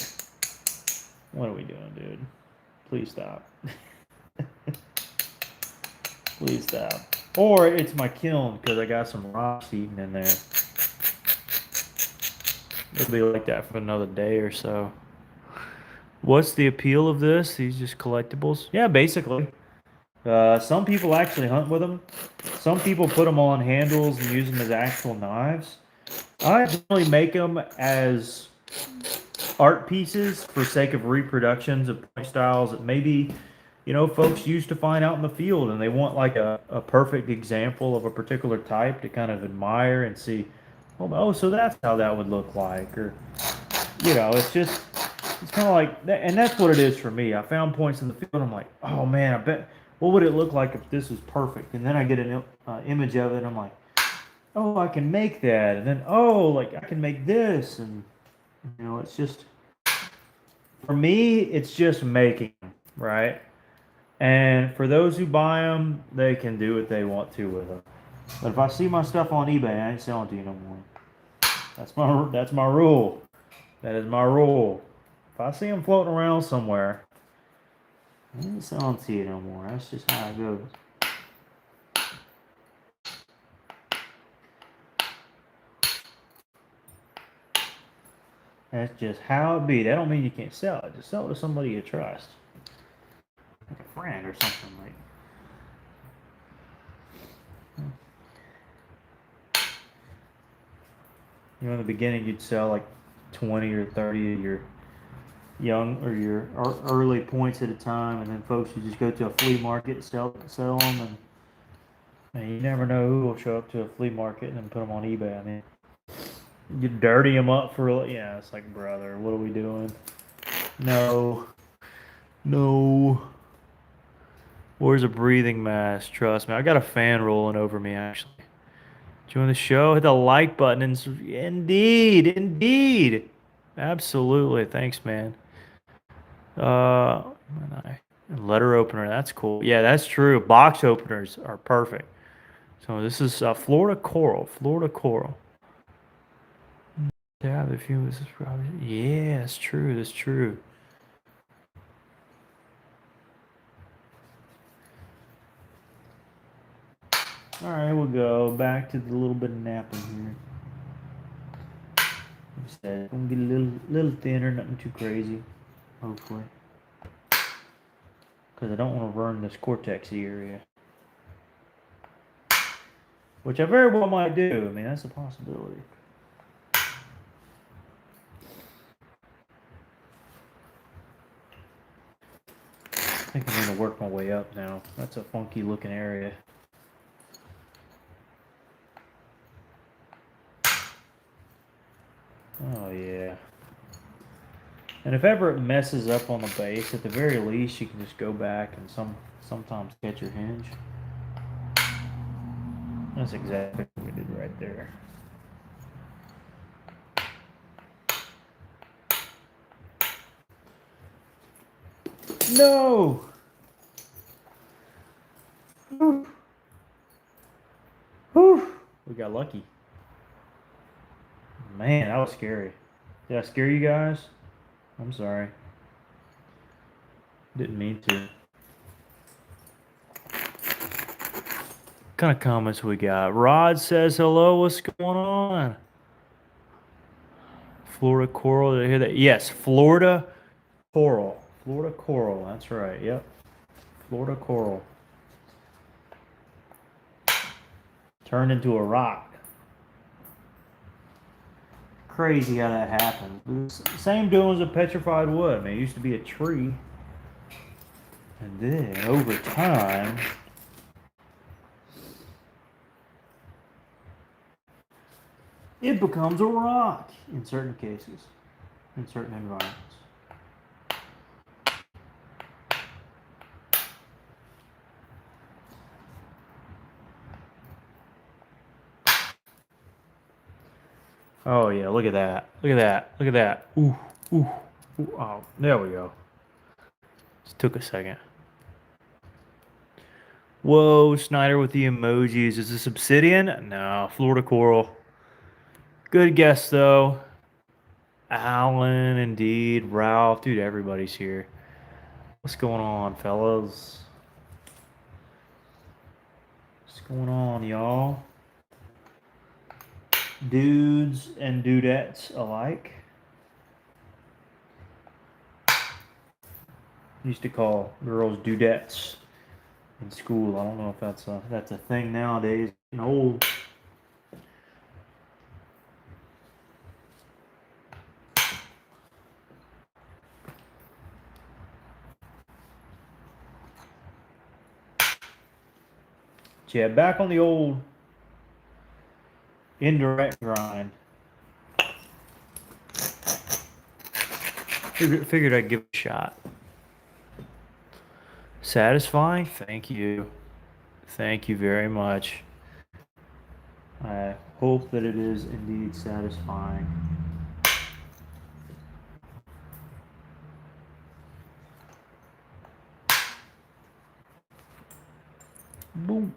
what are we doing, dude? Please stop. Please stop. Or it's my kiln because I got some rocks eating in there. It'll be like that for another day or so. What's the appeal of this? These just collectibles? Yeah, basically. Some people actually hunt with them. Some people put them on handles and use them as actual knives. I generally make them as art pieces for sake of reproductions of point styles that maybe, folks used to find out in the field and they want like a perfect example of a particular type to kind of admire and see, oh, so that's how that would look like. Or, it's kind of like that. And that's what it is for me. I found points in the field and I'm like, oh man, I bet, what would it look like if this was perfect? And then I get an image of it and I'm like, oh, I can make that. And then, oh, like I can make this. And, it's just, for me, it's just making them, right? And for those who buy them, they can do what they want to with them. But if I see my stuff on eBay, I ain't selling to you no more. That's my rule. That is my rule. If I see them floating around somewhere, I ain't selling to you no more. That's just how it goes. That's just how it be. That don't mean you can't sell it. Just sell it to somebody you trust. Like a friend or something like. In the beginning you'd sell like 20 or 30 of your young or your early points at a time, and then folks would just go to a flea market, sell them, and you never know who will show up to a flea market and then put them on eBay. I mean, you dirty them up for, yeah, it's like, brother, what are we doing? No. Where's a breathing mask? Trust me, I got a fan rolling over me actually. Join the show, hit the like button, and indeed, absolutely, thanks, man. Uh, letter opener, that's cool. Yeah, that's true. Box openers are perfect. So this is Florida Coral. Florida Coral. Yeah, the few. This is probably. Yeah, that's true. That's true. All right, we'll go back to the little bit of napping here. Instead, it's gonna get a little thinner, nothing too crazy. Hopefully, because I don't want to burn this cortex area, which I very well might do. I mean, that's a possibility. I think I'm gonna work my way up now. That's a funky looking area. Oh yeah. And if ever it messes up on the base, at the very least, you can just go back and sometimes catch your hinge. That's exactly what we did right there. No! We got lucky. Man, that was scary. Did I scare you guys? I'm sorry. Didn't mean to. What kind of comments we got? Rod says hello. What's going on? Florida coral. Did I hear that? Yes, Florida coral. Florida coral. That's right. Yep. Florida coral. Turned into a rock. Crazy how that happened. Same doing as a petrified wood. Man, it used to be a tree. And then over time, it becomes a rock in certain cases, in certain environments. Oh yeah, look at that. Look at that. Look at that. Ooh, ooh, ooh. Oh, there we go. Just took a second. Whoa, Snyder with the emojis. Is this obsidian? No, Florida coral. Good guess though. Alan, indeed. Ralph, dude, everybody's here. What's going on, fellas? What's going on, y'all? Dudes and dudettes alike. Used to call girls dudettes in school. I don't know if that's a thing nowadays. Old. Yeah, back on the old indirect grind. Figured I'd give it a shot. Satisfying? Thank you. Thank you very much. I hope that it is indeed satisfying. Boom.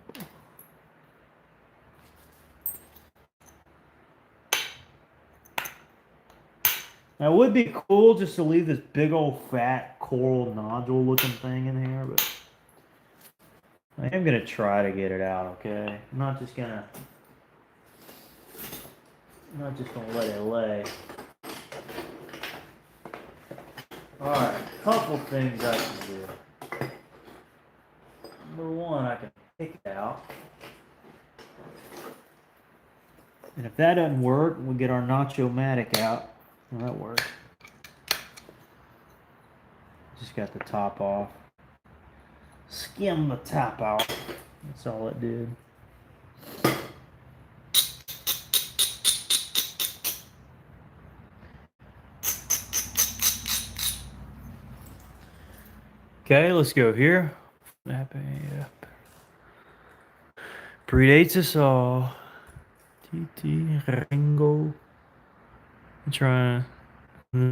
Now, it would be cool just to leave this big old fat coral nodule looking thing in here, but I am going to try to get it out, okay? I'm not just going to let it lay. Alright, a couple things I can do. Number one, I can pick it out. And if that doesn't work, we'll get our Nacho-Matic out. Well, that works. Just got the top off. Skim the top out. That's all it did. Okay, let's go here. Snapping up. Predates us all. TT Ringo. I'm trying.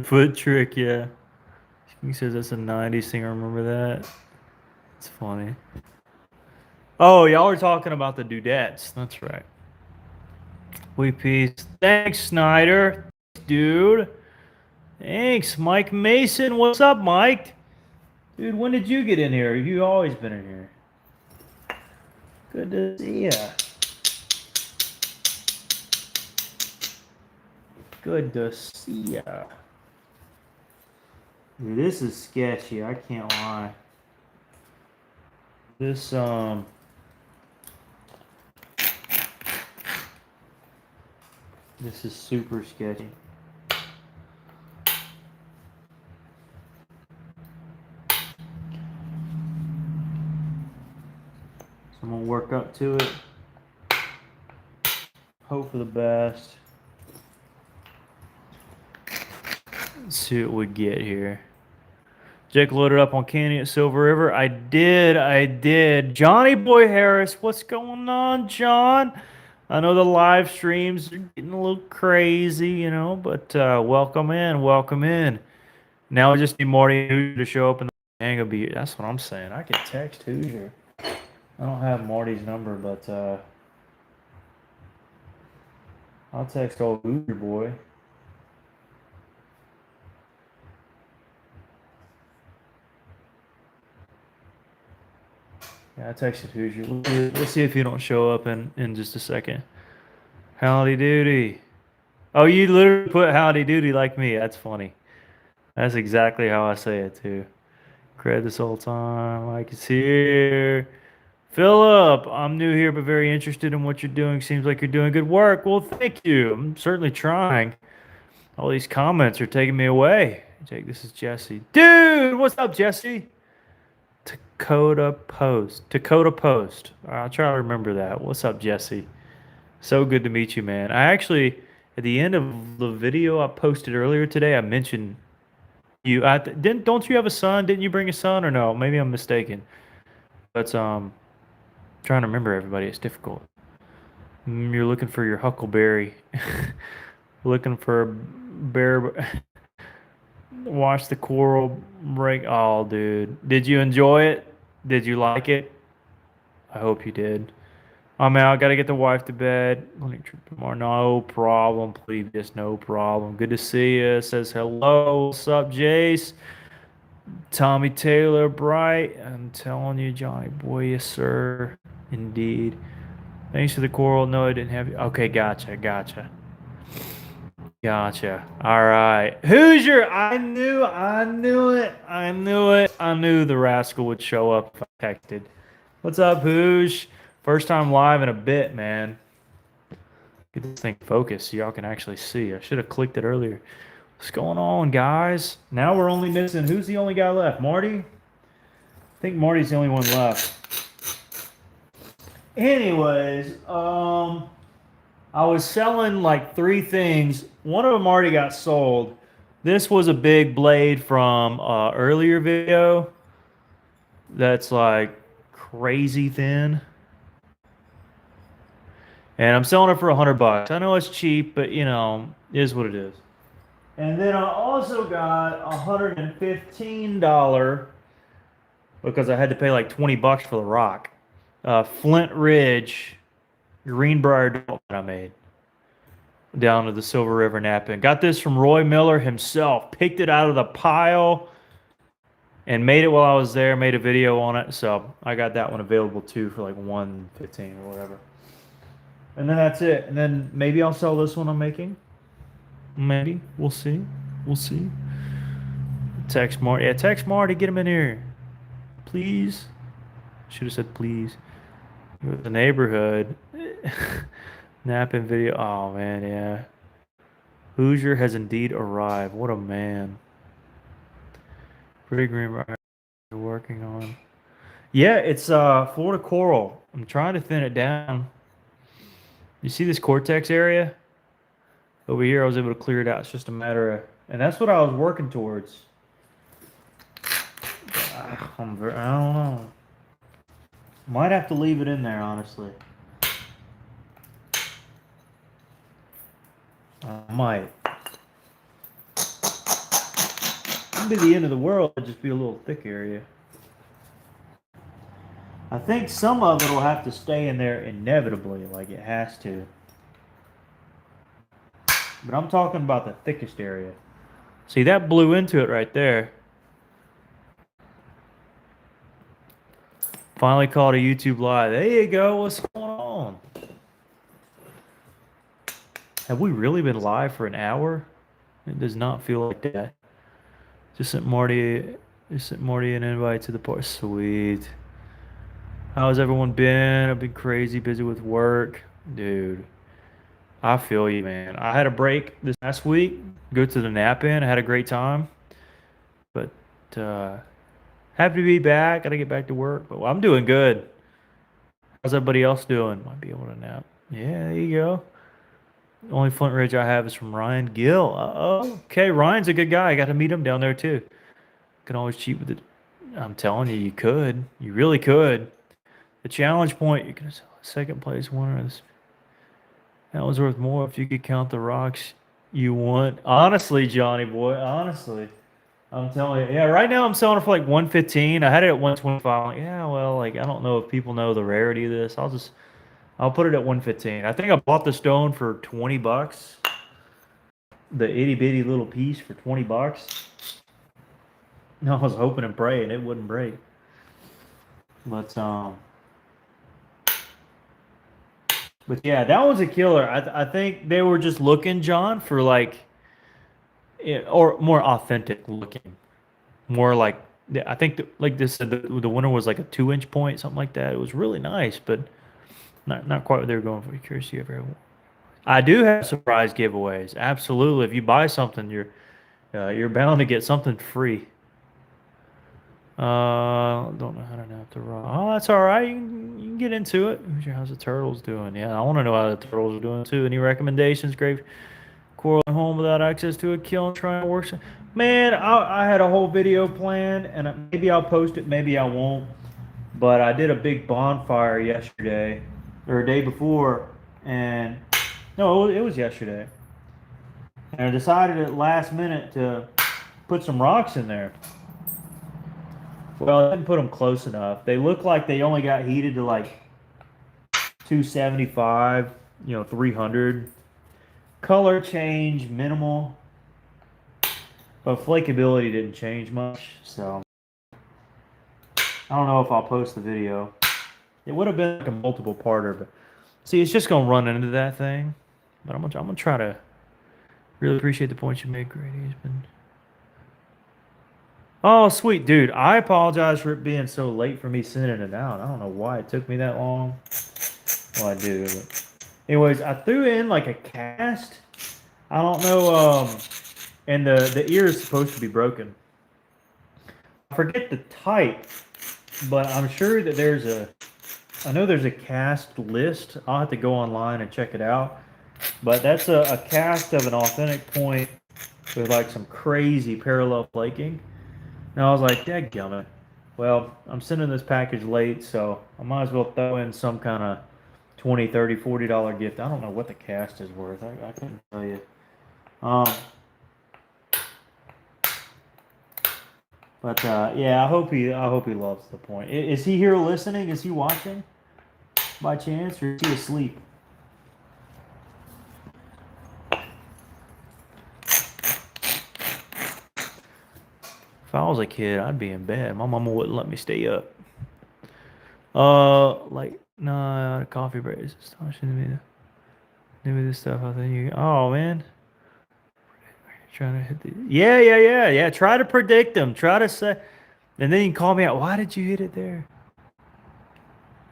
Foot trick, yeah. He says that's a 90s thing. I remember that. It's funny. Oh, y'all are talking about the dudettes. That's right. We peace. Thanks, Snyder. Dude. Thanks, Mike Mason. What's up, Mike? Dude, when did you get in here? Have you always been in here? Good to see ya. Good to see ya. Dude, this is sketchy. I can't lie. This is super sketchy. So I'm gonna work up to it. Hope for the best. Let's see what we get here. Jake loaded up on Candy at Silver River. I did. Johnny Boy Harris, what's going on, John? I know the live streams are getting a little crazy, you know, but welcome in. Now we just need Marty Hoosier to show up in the Hang a Beat. That's what I'm saying. I can text Hoosier. I don't have Marty's number, but I'll text old Hoosier boy. Yeah, I texted Hoosier. Let's see if he don't show up in just a second. Howdy doody. Oh, you literally put howdy doody like me. That's funny. That's exactly how I say it too. Cred this whole time. Mike is here. Philip, I'm new here but very interested in what you're doing. Seems like you're doing good work. Well, thank you. I'm certainly trying. All these comments are taking me away. Jake, this is Jesse. Dude, what's up, Jesse? Dakota Post. Dakota Post. I'll try to remember that. What's up, Jesse? So good to meet you, man. I actually, at the end of the video I posted earlier today, I mentioned you. Don't you have a son? Didn't you bring a son or no? Maybe I'm mistaken. But trying to remember everybody. It's difficult. You're looking for your huckleberry. Looking for a bear. Watch the coral break. Oh, dude. Did you enjoy it? Did you like it? I hope you did. I'm out. Got to get the wife to bed. Let me trip tomorrow. No problem, please. Just no problem. Good to see you. Says hello. What's up, Jace? Tommy Taylor, Bright. I'm telling you, Johnny boy, yes, sir. Indeed. Thanks for the coral. No, I didn't have you. Okay, gotcha. Gotcha. All right. Hoosier, I knew the rascal would show up if I texted. What's up, Hoosh? First time live in a bit, man. Get this thing focused so y'all can actually see. I should have clicked it earlier. What's going on, guys? Now we're only missing, who's the only guy left? Marty? I think Marty's the only one left. Anyways, I was selling like 3 things. One of them already got sold. This was a big blade from earlier video that's like crazy thin. And I'm selling it for $100. I know it's cheap, but you know, it is what it is. And then I also got $115 because I had to pay like $20 for the rock. Flint Ridge Greenbrier Dalt that I made down to the Silver River Napping. Got this from Roy Miller himself. Picked it out of the pile and made it while I was there. Made a video on it, so I got that one available too for like $115 or whatever. And then that's it. And then maybe I'll sell this one I'm making. Maybe we'll see. We'll see. Text Marty. Yeah, text Marty. Get him in here, please. Should have said please. The neighborhood. Napping video. Oh man, yeah. Hoosier has indeed arrived. What a man. Pretty green working on. Yeah, it's Florida coral. I'm trying to thin it down. You see this cortex area? Over here I was able to clear it out. It's just a matter of, and that's what I was working towards. I don't know. Might have to leave it in there, honestly. I might. It'd be the end of the world. It'd just be a little thick area. I think some of it will have to stay in there inevitably, like it has to. But I'm talking about the thickest area. See, that blew into it right there. Finally caught a YouTube live. There you go. What's going on? Have we really been live for an hour? It does not feel like that. Just sent Marty an invite to the party. Sweet. How's everyone been? I've been crazy busy with work. Dude, I feel you, man. I had a break this last week. Go to the nap in. I had a great time. But happy to be back. Gotta get back to work. But I'm doing good. How's everybody else doing? Might be able to nap. Yeah, there you go. The only Flint Ridge I have is from Ryan Gill. Okay, Ryan's a good guy. I got to meet him down there too. Can always cheat with it. I'm telling you, you could. You really could. The challenge point, you can sell a second place winner. That was worth more if you could count the rocks you want. Honestly, Johnny boy, honestly. I'm telling you. Yeah, right now I'm selling it for like 115. I had it at 125. I'm like, yeah, well, like I don't know if people know the rarity of this. I'll put it at 115. I think I bought the stone for 20 bucks. The itty bitty little piece for 20 bucks. I was hoping and praying it wouldn't break. But yeah, that was a killer. I think they were just looking, John, for like, or more authentic looking, more like I think like this the winner was like a 2 inch point, something like that. It was really nice, but not quite what they were going for. Curious, if you ever? I do have surprise giveaways. Absolutely. If you buy something, you're bound to get something free. Don't know how to nap the raw. Oh, that's all right. You can get into it. How's the turtles doing? Yeah, I want to know how the turtles are doing too. Any recommendations, Grave? Coral at home without access to a kiln trying to work. Man, I had a whole video planned, and maybe I'll post it, maybe I won't. But I did a big bonfire yesterday, or a day before, and no, it was yesterday. And I decided at last minute to put some rocks in there. Well, I didn't put them close enough. They look like they only got heated to like 275, 300. Color change minimal, but flakeability didn't change much. So I don't know if I'll post the video. It would have been like a multiple parter, but see, it's just gonna run into that thing. But I'm gonna try to really appreciate the points you make, Grady. Has been. Oh, sweet dude. I apologize for it being so late for me sending it out. I don't know why it took me that long. Well, I do. But anyways, I threw in like a cast. I don't know. And the ear is supposed to be broken. I forget the type, but I'm sure that I know there's a cast list. I'll have to go online and check it out. But that's a cast of an authentic point with like some crazy parallel flaking. And I was like, dadgummit. Well, I'm sending this package late, so I might as well throw in some kind of $20, $30, $40 gift. I don't know what the cast is worth. I couldn't tell you. But yeah, I hope he loves the point. Is he here listening? Is he watching by chance, or is he asleep? If I was a kid, I'd be in bed. My mama wouldn't let me stay up. Like nah, coffee break is astonishing to me. Maybe this stuff. I think you. Oh man. Trying to hit the. Yeah. Try to predict them. Try to say. And then you can call me out. Why did you hit it there?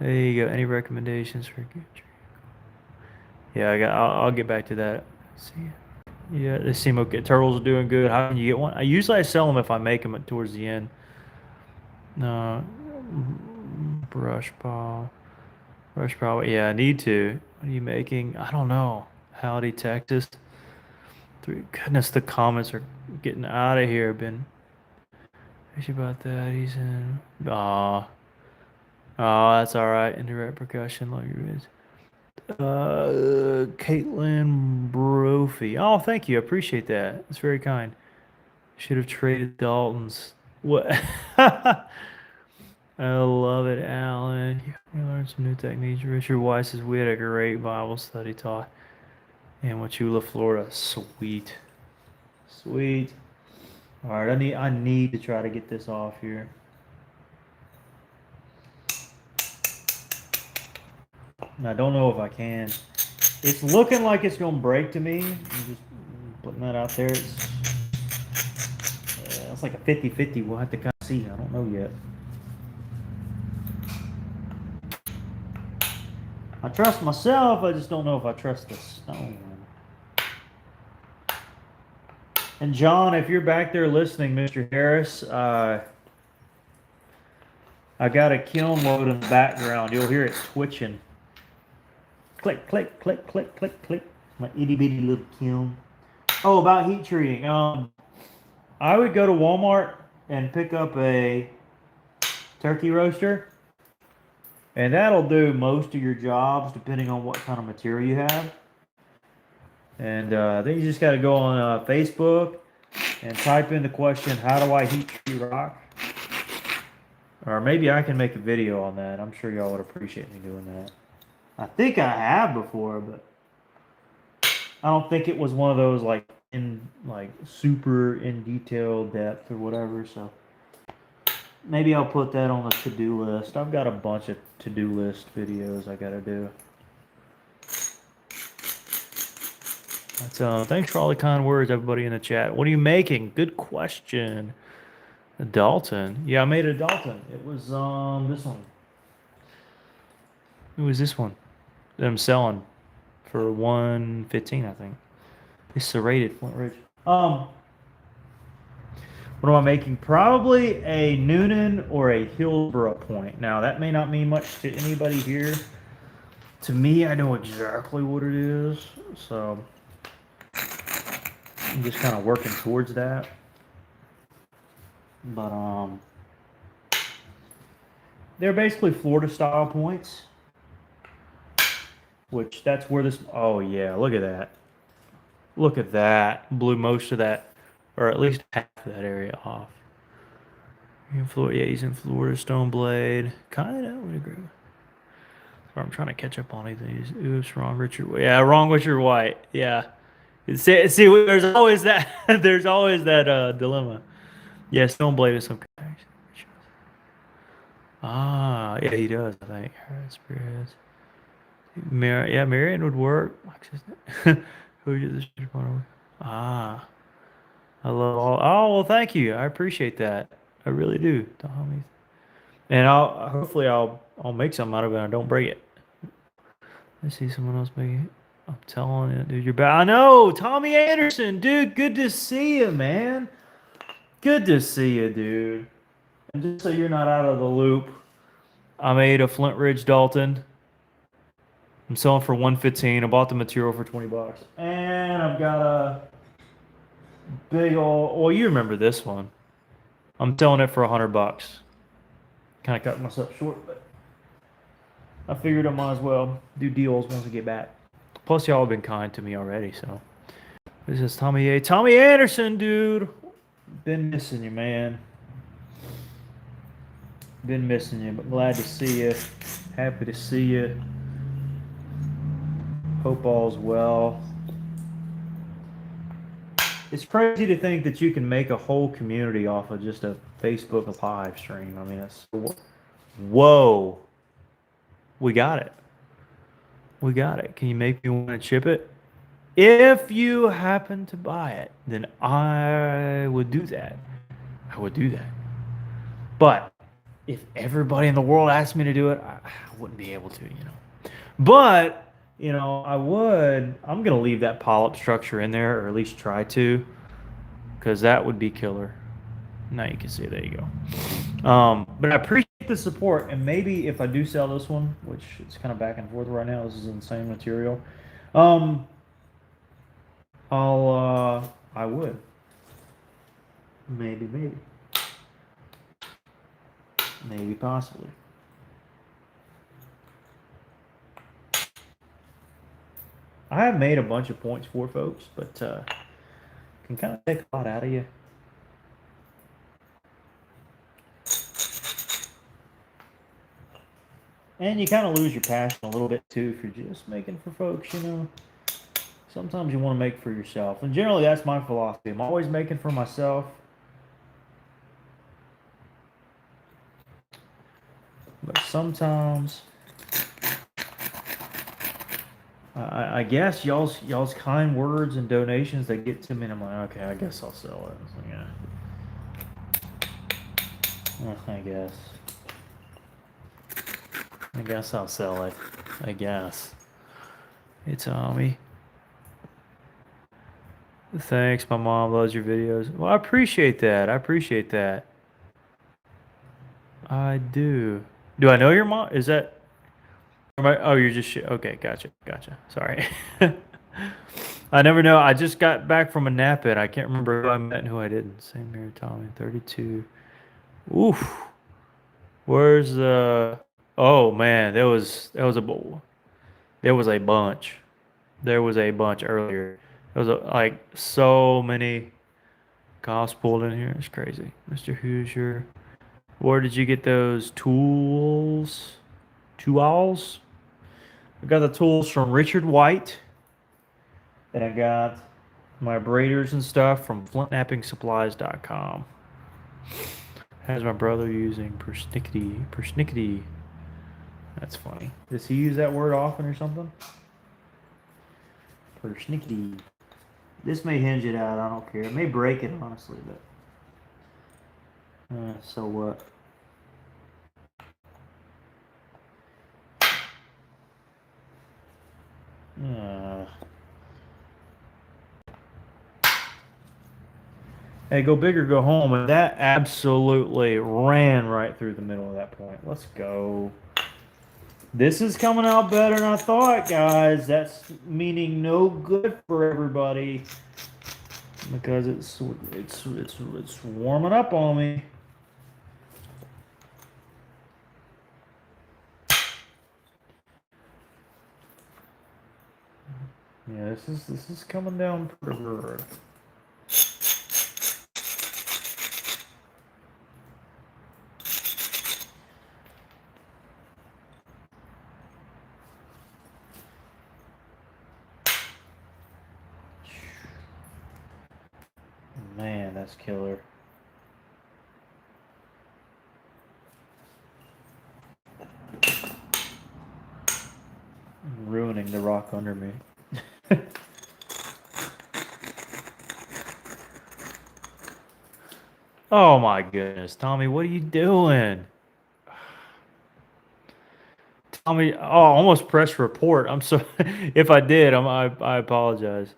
There you go. Any recommendations for good? Yeah, I'll get back to that. Let's see. Yeah, they seem okay. Turtles are doing good. How can you get one? I sell them if I make them towards the end. No, brush ball. Yeah, I need to. What are you making? I don't know. Howdy, Texas. Goodness, the comments are getting out of here. Been. About that. He's in. Oh, that's all right. Indirect percussion, like yours. Caitlin Brophy. Oh, thank you. I appreciate that. It's very kind. Should have traded Dalton's. What? I love it, Alan. You learned some new techniques. Richard Weiss says we had a great Bible study talk in Wachula, Florida. Sweet. Sweet. All right, I need to try to get this off here. I don't know if I can. It's looking like it's gonna break to me. I'm just putting that out there. It's like a 50-50. We'll have to kind of see. I don't know yet. I trust myself. I just don't know if I trust the stone. And John, if you're back there listening, Mr. Harris, I got a kiln load in the background. You'll hear it twitching. Click, click, click, click, click, click. My itty bitty little kiln. Oh, about heat treating. I would go to Walmart and pick up a turkey roaster, and that'll do most of your jobs depending on what kind of material you have. And then you just got to go on Facebook and type in the question, how do I heat treat rock? Or maybe I can make a video on that. I'm sure y'all would appreciate me doing that. I think I have before, but I don't think it was one of those like super in detail depth or whatever. So maybe I'll put that on the to-do list. I've got a bunch of to-do list videos I gotta do. But, thanks for all the kind words, everybody in the chat. What are you making? Good question. A Dalton. Yeah, I made a Dalton. It was this one. It was this one that I'm selling for 115, I think. It's serrated Flint Ridge. What am I making? Probably a Noonan or a Hillsborough point. Now that may not mean much to anybody here. To me, I know exactly what it is, so I'm just kind of working towards that. But they're basically Florida style points, which that's where this. Oh yeah, look at that. Look at that. Blew most of that, or at least half of that area off. In Florida, yeah, he's in Florida. Stone Blade, kind of. Would agree. I'm trying to catch up on these. Oops, wrong Richard. Yeah, wrong Richard White. Yeah. See, there's always that. There's always that dilemma. Yeah, Stone Blade is some. Ah, yeah, he does. I think. Spearheads. Yeah, Marion would work. Who did this? Ah, I love all. Oh well, thank you. I appreciate that. I really do, Tommy. And I'll hopefully I'll make something out of it. And I don't break it. I see someone else making it. I'm telling you, dude, you're back. I know, Tommy Anderson, dude. Good to see you, man. Good to see you, dude. And just so you're not out of the loop, I made a Flint Ridge Dalton. I'm selling for 115. I bought the material for 20 bucks. And I've got a big old, well, you remember this one. I'm selling it for 100 bucks. Kind of cut myself short, but I figured I might as well do deals once I get back. Plus, y'all have been kind to me already, so. This is Tommy A. Tommy Anderson, dude. Been missing you, man. Been missing you, but glad to see you. Happy to see you. Hope all's well. It's crazy to think that you can make a whole community off of just a Facebook live stream. I mean, it's whoa. We got it. We got it. Can you make me want to chip it? If you happen to buy it, then I would do that. I would do that. But if everybody in the world asked me to do it, I wouldn't be able to, you know. But, you know, I would. I'm going to leave that polyp structure in there, or at least try to, because that would be killer. Now you can see, there you go. But I appreciate the support, and maybe if I do sell this one, which it's kind of back and forth right now, this is insane material. I would. Maybe. Maybe, possibly. I have made a bunch of points for folks, but can kind of take a lot out of you. And you kind of lose your passion a little bit too if you're just making for folks, you know. Sometimes you want to make for yourself. And generally that's my philosophy. I'm always making for myself. But sometimes I guess y'all's kind words and donations, they get to me and I'm like, okay, I guess I'll sell it. Like, yeah. I guess I'll sell it. I guess. Hey, Tommy. Thanks, my mom loves your videos. Well, I appreciate that. I do. Do I know your mom? Is that... Oh, you're just... Okay, gotcha. Sorry. I never know. I just got back from a nap in. I can't remember who I met and who I didn't. Same here, Tommy. 32. Oof. Where's the... Oh, man. There was a bunch. There was a bunch earlier. There was like so many cops pulled in here. It's crazy. Mr. Hoosier. Where did you get those tools? Tools? I got the tools from Richard White. And I got my braiders and stuff from flintnapping Has my brother using persnickety. Persnickety. That's funny. Does he use that word often or something? Persnickety. This may hinge it out. I don't care. It may break it, honestly, but so what? Hey, go big or go home. And that absolutely ran right through the middle of that point. Let's go. This is coming out better than I thought, guys. That's meaning no good for everybody because it's warming up on me. Yeah, this is coming down pretty good. Man, that's killer. I'm ruining the rock under me. Oh my goodness, Tommy, what are you doing? Tommy, oh, almost press report. I'm sorry if I did. I apologize.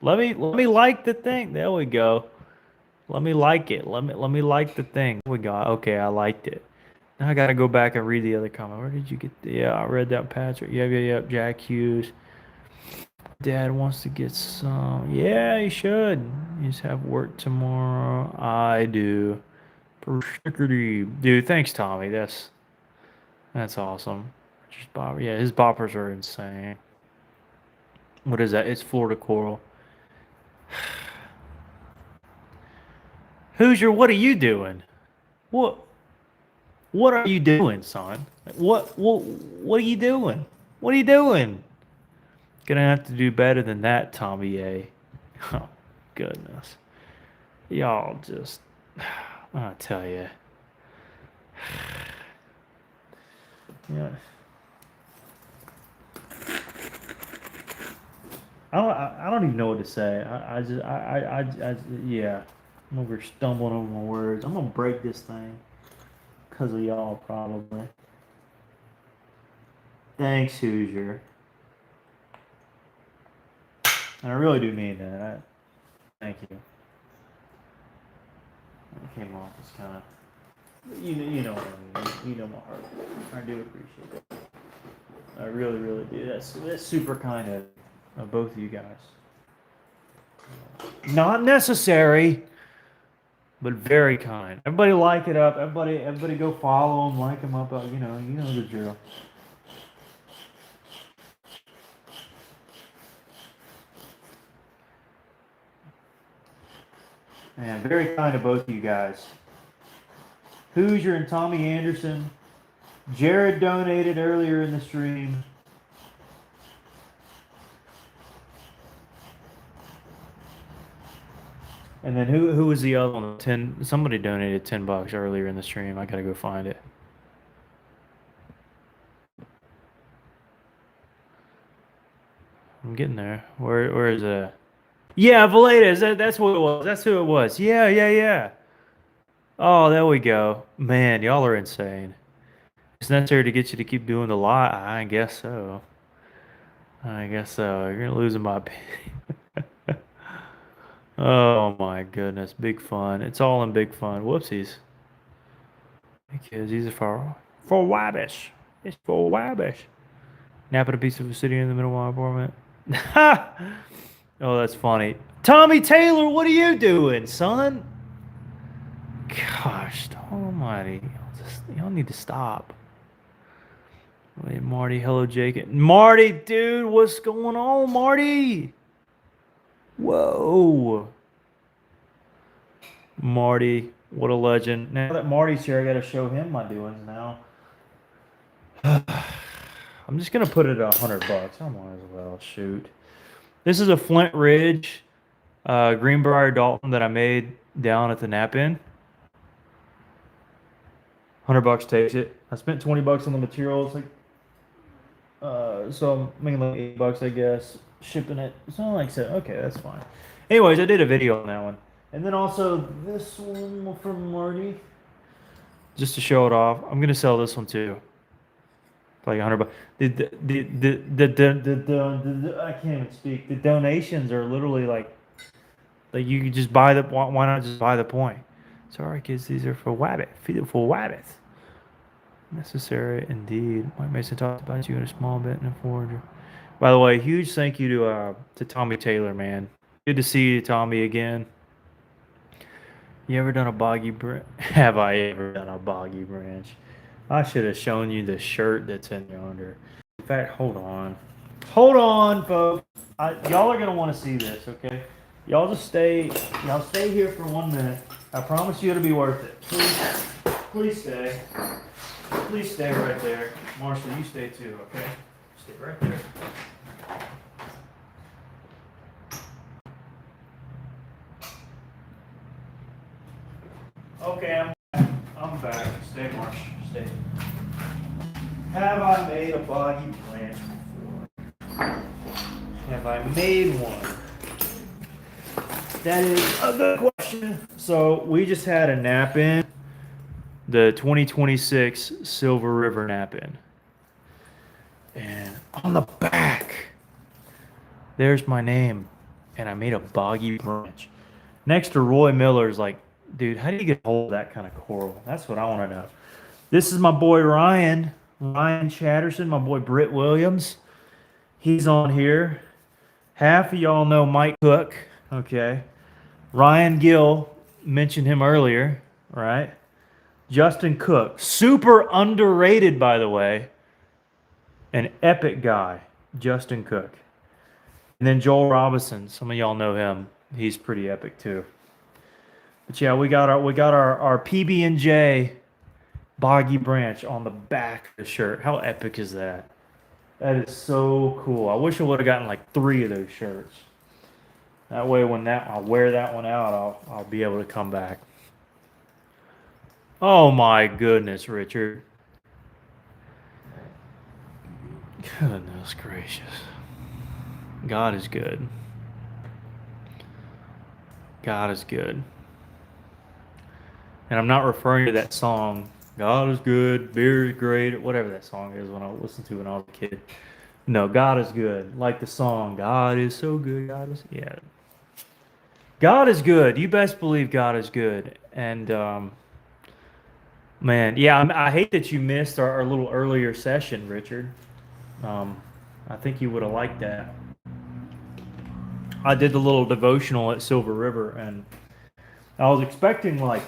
Let me like the thing. There we go. Let me like it. Let me like the thing. There we go. Okay, I liked it. Now I gotta go back and read the other comment. Where did you get the? Yeah, I read that, Patrick. Yep. Jack Hughes. Dad wants to get some. Yeah, he should. He's have work tomorrow. I do. Dude, thanks, Tommy. That's awesome. Just bop. Yeah, his boppers are insane. What is that? It's Florida Coral. Hoosier, what are you doing? What what are you doing, son? What are you doing? What are you doing? Gonna have to do better than that, Tommy A. Oh, goodness. Y'all just I tell you. Yeah. I don't even know what to say. Yeah. I'm over stumbling over my words. I'm gonna break this thing because of y'all, probably. Thanks, Hoosier. And I really do mean that. Thank you. It came off as kind of, you know what I mean. You know my heart. I do appreciate it. I really, really do. That's super kind of both of you guys. Not necessary, but very kind. Everybody like it up. Everybody go follow them, like them up. You know the drill. Man, very kind of both of you guys. Hoosier and Tommy Anderson. Jared donated earlier in the stream. And then who was the other one? Somebody donated $10 earlier in the stream. I gotta go find it. I'm getting there. Where is it? Yeah, Valeda. That's what it was. That's who it was. Yeah. Oh, there we go. Man, y'all are insane. It's necessary to get you to keep doing the lot. I guess so. You're gonna lose my opinion. Oh my goodness, big fun. It's all in big fun. Whoopsies. Because these are for Wabish. It's for Wabish. Napping a piece of obsidian in the middle of my apartment. Oh, that's funny. Tommy Taylor, what are you doing, son? Gosh, almighty. Y'all need to stop. Wait, Marty, hello, Jake. Marty, dude, what's going on, Marty? Whoa. Marty, what a legend. Now that Marty's here, I got to show him my doings now. I'm just gonna put it at $100. I might as well. Shoot. This is a Flint Ridge, Greenbrier Dalton that I made down at the nap in. $100 takes it. I spent $20 on the materials, like, so I'm making like $8, I guess, shipping it. So like I said, okay, that's fine. Anyways, I did a video on that one, and then also this one from Marty, just to show it off. I'm gonna sell this one too, for like $100. I can't even speak. The donations are literally like you could just buy the. Why not just buy the point? Sorry, kids, these are for wabbit. Feed it for wabbit. Necessary indeed. Mike Mason talked about you in a small bit in a forger. By the way, huge thank you to Tommy Taylor, man. Good to see you, Tommy, again. You ever done a boggy branch? Have I ever done a boggy branch? I should have shown you the shirt that's in yonder. In fact, hold on. Hold on, folks. Y'all are gonna want to see this, okay? Y'all just stay. Y'all stay here for 1 minute. I promise you it'll be worth it. Please stay. Please stay right there. Marshall, you stay too, okay? Stay right there. Okay, I'm back. Stay, Marsh. Stay. Have I made a boggy branch before? Have I made one? That is a good question. So we just had a nap in. The 2026 Silver River nap-in. And on the back, there's my name. And I made a boggy branch. Next to Roy Miller's like, dude, how do you get a hold of that kind of coral? That's what I want to know. This is my boy Ryan Chatterson, my boy Britt Williams. He's on here. Half of y'all know Mike Cook, okay? Ryan Gill, mentioned him earlier, right? Justin Cook, super underrated, by the way. An epic guy, Justin Cook. And then Joel Robinson, some of y'all know him. He's pretty epic too. But yeah, we got our PB&J boggy branch on the back of the shirt. How epic is that? That is so cool. I wish I would have gotten like 3 of those shirts. That way, when I wear that one out, I'll be able to come back. Oh my goodness, Richard. Goodness gracious. God is good. God is good. And I'm not referring to that song, God is good, beer is great, or whatever that song is when I listened to when I was a kid. No, God is good. Like the song, God is so good. Yeah. God is good. You best believe God is good. And man, yeah, I hate that you missed our little earlier session, Richard. I think you would have liked that. I did the little devotional at Silver River, and I was expecting like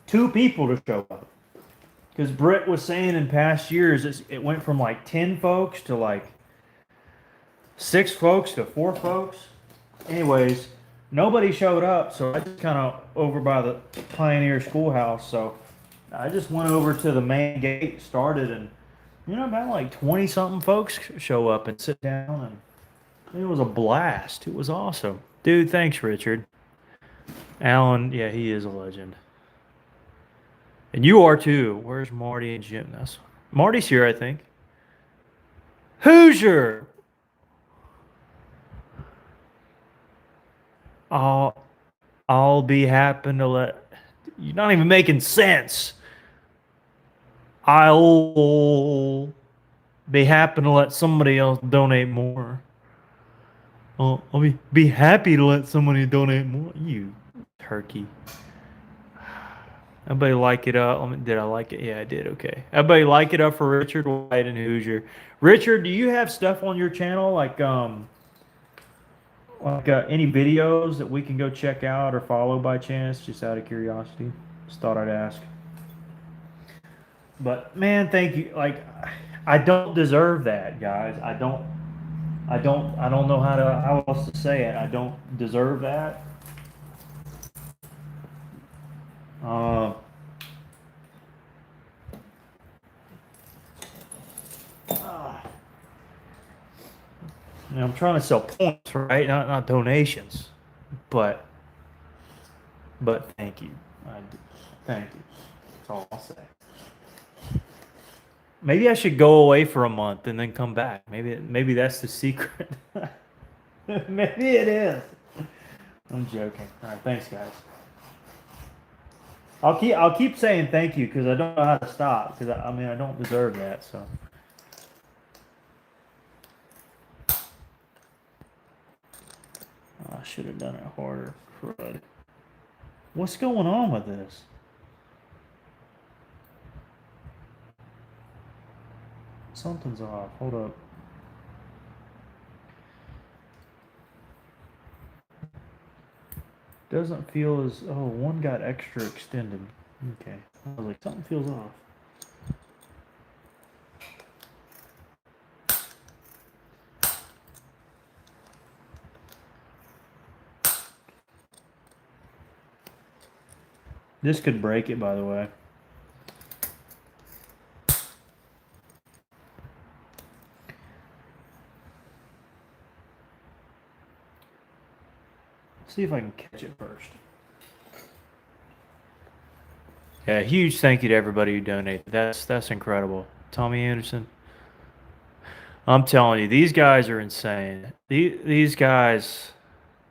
2 people to show up. Because Britt was saying in past years, it went from like 10 folks to like 6 folks to 4 folks. Anyways, nobody showed up, so I just kind of over by the Pioneer Schoolhouse. So I just went over to the main gate, started, and about like 20 something folks show up and sit down, and it was a blast. It was awesome, dude. Thanks, Richard. Alan, yeah, he is a legend, and you are too. Where's Marty and Jim? Marty's here, I think. Hoosier. I'll be happy to let. You're not even making sense. I'll be happy to let somebody else donate more. I'll be happy to let somebody donate more. You turkey. Everybody like it up. Did I like it? Yeah, I did. Okay. Everybody like it up for Richard White and Hoosier. Richard, do you have stuff on your channel like any videos that we can go check out or follow by chance, just out of curiosity? Just thought I'd ask. But man, thank you. Like, I don't deserve that, guys. I don't know how else to say it. I don't deserve that. I'm trying to sell points, right? Not donations. But thank you. Thank you. That's all I'll say. Maybe I should go away for a month and then come back. Maybe that's the secret. Maybe it is. I'm joking. All right, thanks, guys. I'll keep saying thank you because I don't know how to stop. Because I mean I don't deserve that. So I should have done it harder. Crud. What's going on with this? Something's off. Hold up. Doesn't feel as oh one got extra extended. Okay. I was like something feels off. This could break it, by the way. Let's see if I can catch it first. Yeah, huge thank you to everybody who donated. That's incredible. Tommy Anderson. I'm telling you, these guys are insane. These guys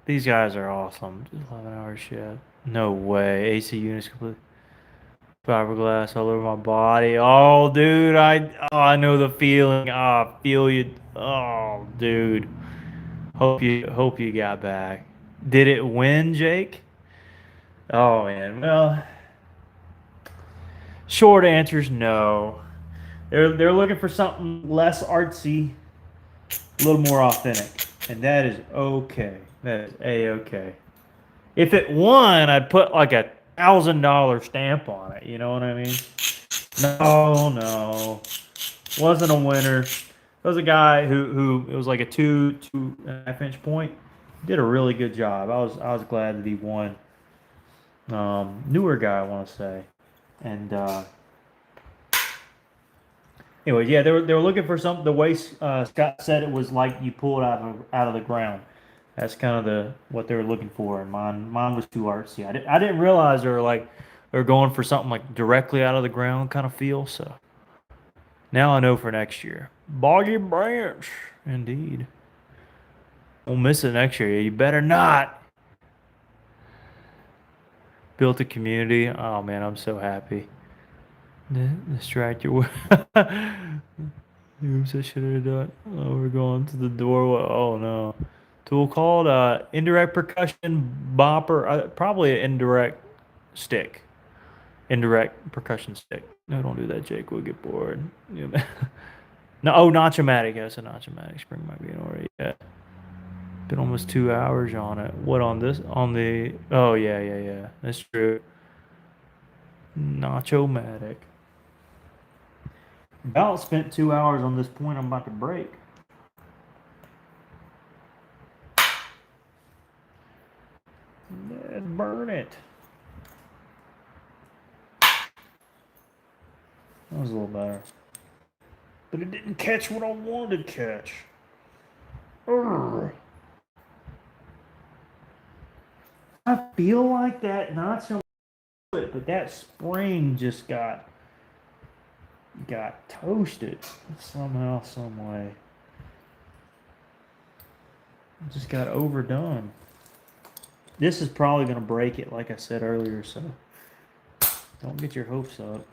are awesome. 11-hour shift. No way. AC units complete. Fiberglass all over my body. Oh, dude, I know the feeling. Oh, I feel you. Oh, dude. Hope you got back. Did it win, Jake? Oh man. Well, short answer is no. They're looking for something less artsy, a little more authentic, and that is okay. That is a-okay. If it won, I'd put like $1,000 stamp on it. You know what I mean? No, no, wasn't a winner. There was a guy who it was like a 2.5 inch point. Did a really good job. I was glad that he won. Newer guy, I want to say, and anyway, yeah, they were looking for something. The way Scott said it was like you pull it out of the ground. That's kind of what they were looking for, and mine was too artsy. I didn't realize they were going for something like directly out of the ground kind of feel. So now I know for next year. Boggy Branch, indeed. We'll miss it next year. You better not. Built a community. Oh man, I'm so happy. Distract your. Oops, I should have done. Oh, we're going to the door. Oh no. Tool called indirect percussion bopper. Probably an indirect stick. Indirect percussion stick. No, don't do that, Jake. We'll get bored. Yeah. No, oh, Nachomatic. Yes, a Nachomatic spring might be in order. Yeah. Been almost 2 hours on it. What on this? On the. Oh yeah, yeah, yeah. That's true. Nachomatic. About spent 2 hours on this point I'm about to break. Let's burn it. That was a little better. But it didn't catch what I wanted to catch. Urgh. I feel like that, not so much, but that spring just got toasted somehow, some way. It just got overdone. This is probably going to break it, like I said earlier, so don't get your hopes up.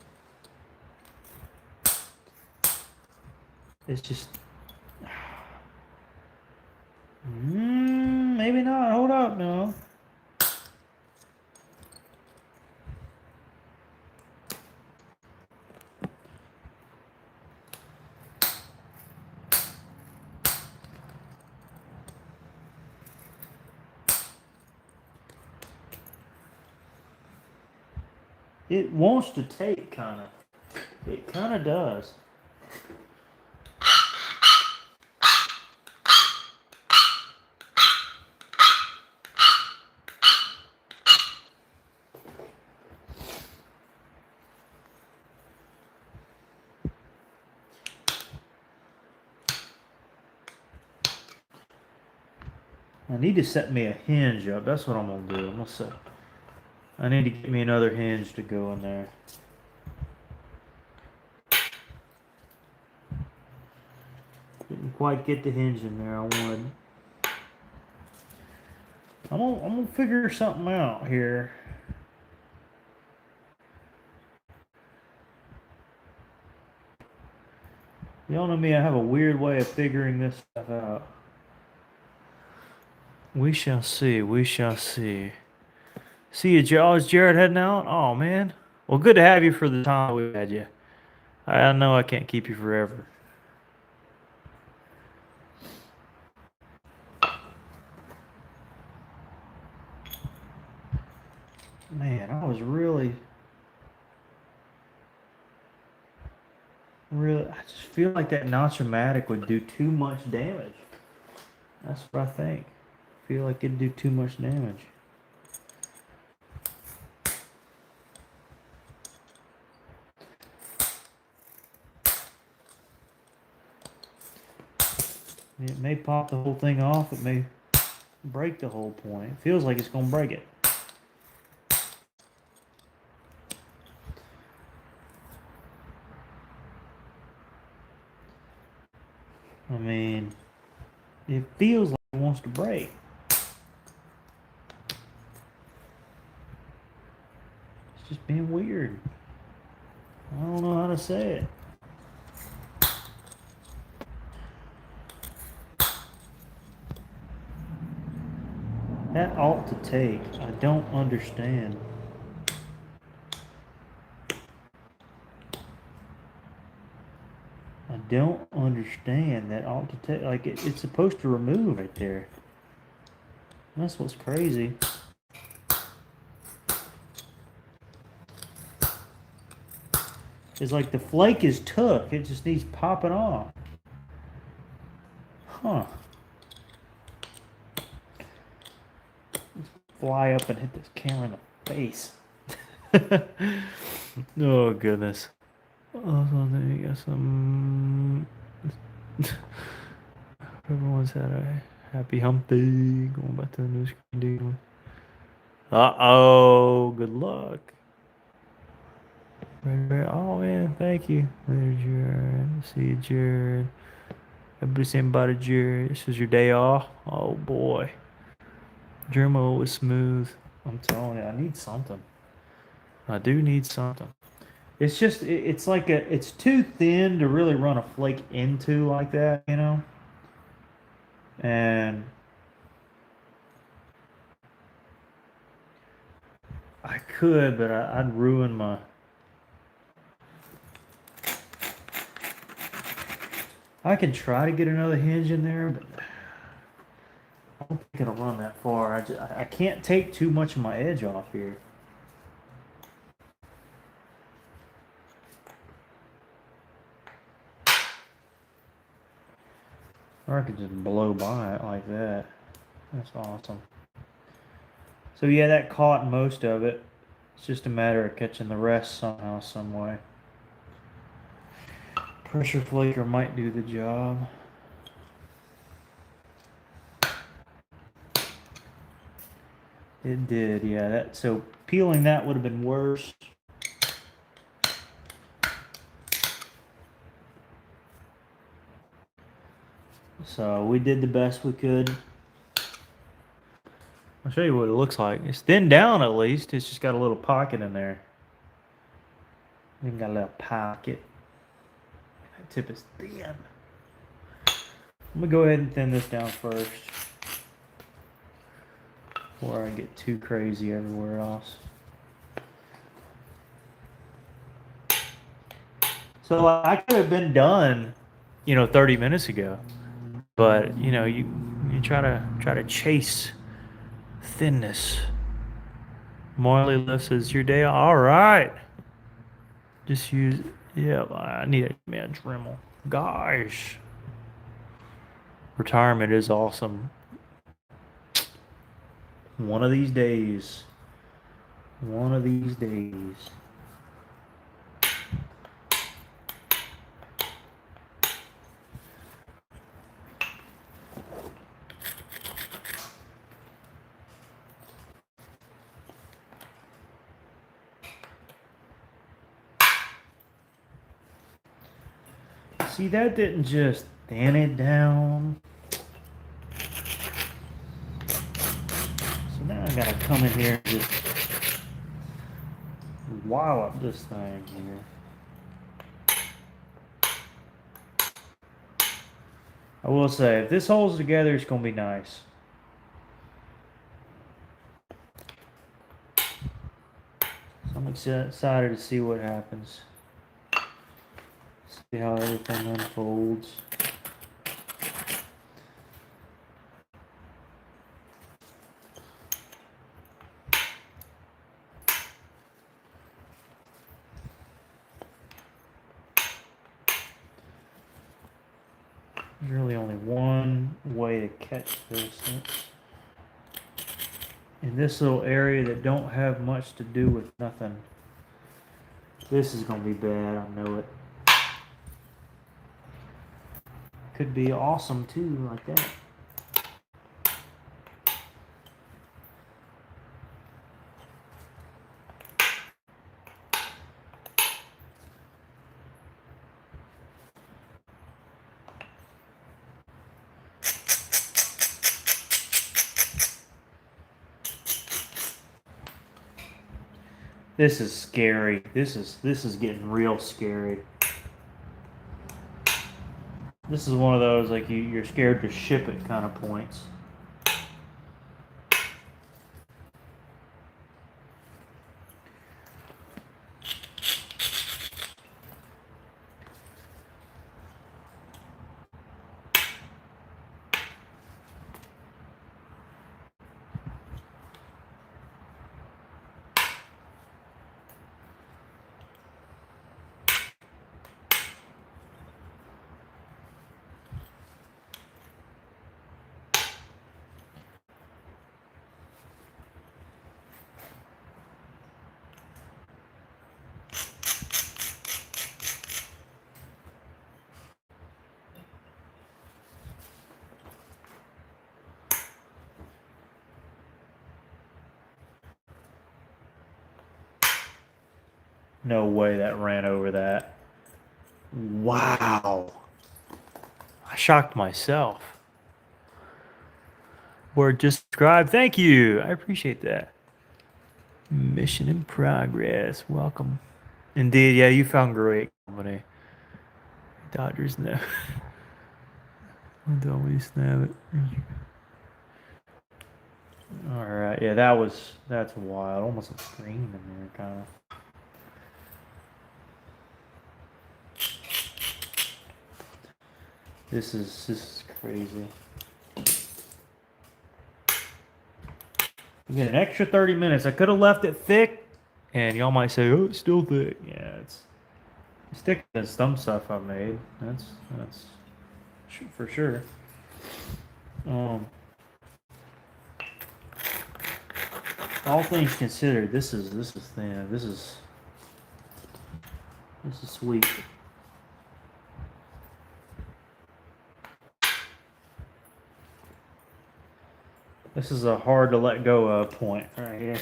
It's just... maybe not. Hold up, no. It wants to take, kind of. It kind of does. I need to set me a hinge up. That's what I'm gonna do. I need to get me another hinge to go in there. Didn't quite get the hinge in there I wanted. I'm gonna figure something out here. Y'all know me, I have a weird way of figuring this stuff out. We shall see. We shall see. See you, Joe. Is Jared heading out? Oh, man. Well, good to have you for the time we had you. I know I can't keep you forever. Man, I was really, I just feel like that notch-o-matic would do too much damage. That's what I think. I feel like it'd do too much damage. It may pop the whole thing off. It may break the whole point. It feels like it's going to break it. I mean, it feels like it wants to break. It's just being weird. I don't know how to say it. That ought to take. I don't understand. I don't understand that ought to take. Like, it's supposed to remove right there. That's what's crazy. It's like the flake is took. It just needs popping off. Huh. Fly up and hit this camera in the face. Oh, goodness. Oh, then you got some. Everyone's had a happy hump day. Going back to the new screen deal. Uh-oh. Good luck. Oh, man. Thank you. There's Jared. See you, Jared. Everybody saying bye to Jared. This is your day off. Oh, boy. Germo was smooth. I'm telling you, I need something. I do need something. It's just, it's like it's too thin to really run a flake into like that, you know? And I could, but I'd ruin my... I can try to get another hinge in there, but I don't think it'll run that far. I can't take too much of my edge off here. Or I could just blow by it like that. That's awesome. So yeah, that caught most of it. It's just a matter of catching the rest somehow, some way. Pressure flaker might do the job. It did, yeah. So peeling that would have been worse. So we did the best we could. I'll show you what it looks like. It's thinned down at least. It's just got a little pocket in there. Even got a little pocket. That tip is thin. I'm gonna go ahead and thin this down first before I get too crazy everywhere else. So I could have been done, 30 minutes ago. But you try to chase thinness. Morley lifts is your day. All right. Just use. Yeah, I need a Dremel. Gosh. Retirement is awesome. One of these days. One of these days. See, that didn't just thin it down. So now I gotta come in here and just wallop this thing here. I will say, if this holds together, it's gonna be nice. So I'm excited to see what happens. See how everything unfolds. There's really only one way to catch this. In this little area that don't have much to do with nothing. This is gonna be bad, I know it. Could be awesome too, like that. This is scary. This is getting real scary. This is one of those like you're scared to ship it kind of points. No way that ran over that. Wow. I shocked myself. Word just described. Thank you. I appreciate that. Mission in progress. Welcome. Indeed, yeah, you found great company. Dodgers, no. Don't we snap it? Alright, yeah, that's wild. Almost a screen in there, kind of. This is crazy. You get an extra 30 minutes. I could have left it thick, and y'all might say, "Oh, it's still thick." Yeah, it's thicker than some stuff I made. That's for sure. All things considered, this is thin. This is sweet. This is a hard to let go of point right here.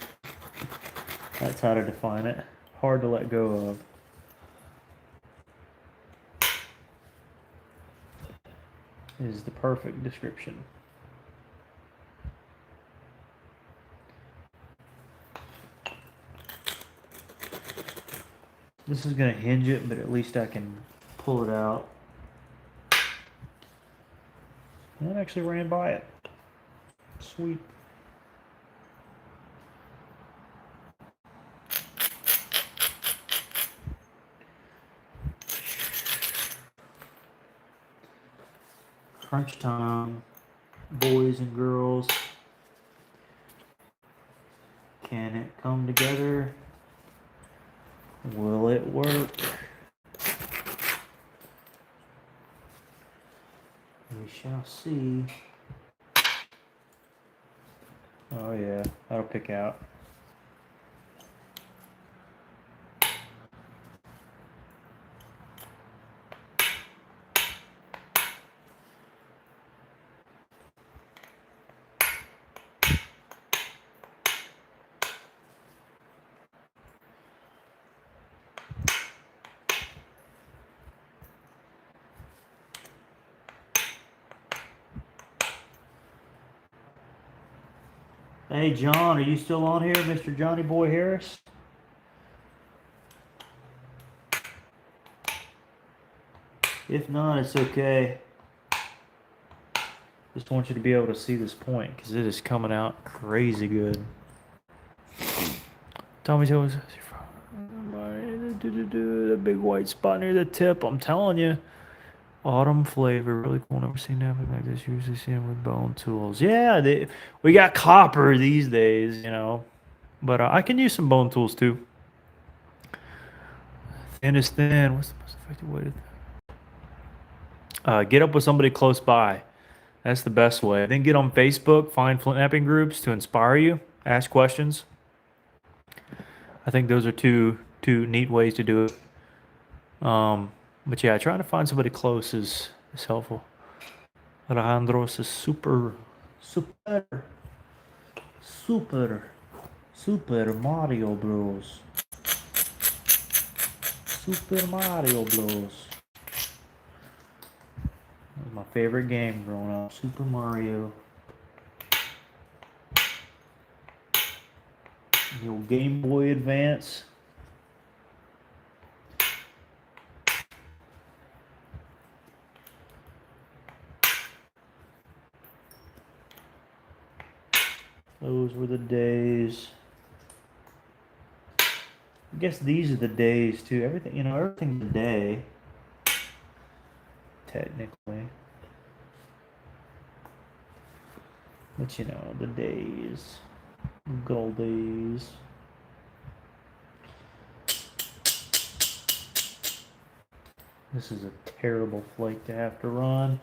That's how to define it. Hard to let go of. Is the perfect description. This is going to hinge it, but at least I can pull it out. And I actually ran by it. Sweet. Crunch time, boys and girls. Can it come together? Will it work? We shall see. Oh yeah, that'll pick out. Hey, John, are you still on here, Mr. Johnny Boy Harris? If not, it's okay. Just want you to be able to see this point because it is coming out crazy good. Tommy Joe's the big white spot near the tip. I'm telling you, autumn flavor, really cool. Never seen nothing like this. Usually see them with bone tools. Yeah, we got copper these days, you know. But I can use some bone tools too. Thin is thin. What's the most effective way to get up with somebody close by? That's the best way. Then get on Facebook, find Flintnapping groups to inspire you, ask questions. I think those are two neat ways to do it. But yeah, trying to find somebody close is helpful. Alejandros is super Mario Bros. Super Mario Bros. That was my favorite game growing up. Super Mario. The old Game Boy Advance. Those were the days. I guess these are the days too. Everything, you know, everything's a day. Technically. But you know, the days. Good old days. This is a terrible flake to have to run.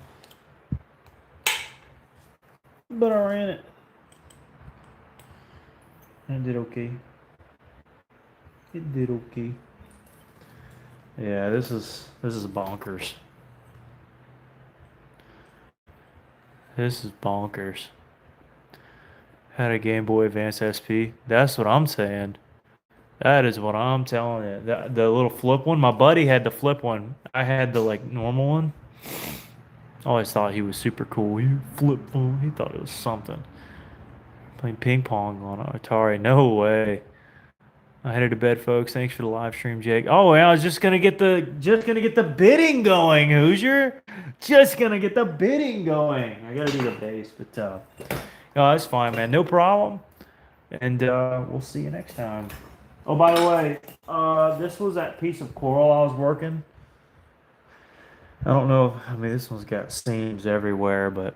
But I ran it. And it did okay. It did okay. Yeah, this is bonkers. This is bonkers. Had a Game Boy Advance SP. That's what I'm saying. That is what I'm telling you. The little flip one. My buddy had the flip one. I had the like normal one. I always thought he was super cool. He flip phone. He thought it was something. Playing ping pong on Atari. No way. I headed to bed, folks. Thanks for the live stream, Jake. Oh, yeah, I was just gonna get the bidding going, Hoosier. Just gonna get the bidding going. I gotta do the bass, but no, that's fine, man. No problem. And we'll see you next time. Oh, by the way, this was that piece of coral I was working. I don't know. I mean, this one's got seams everywhere, but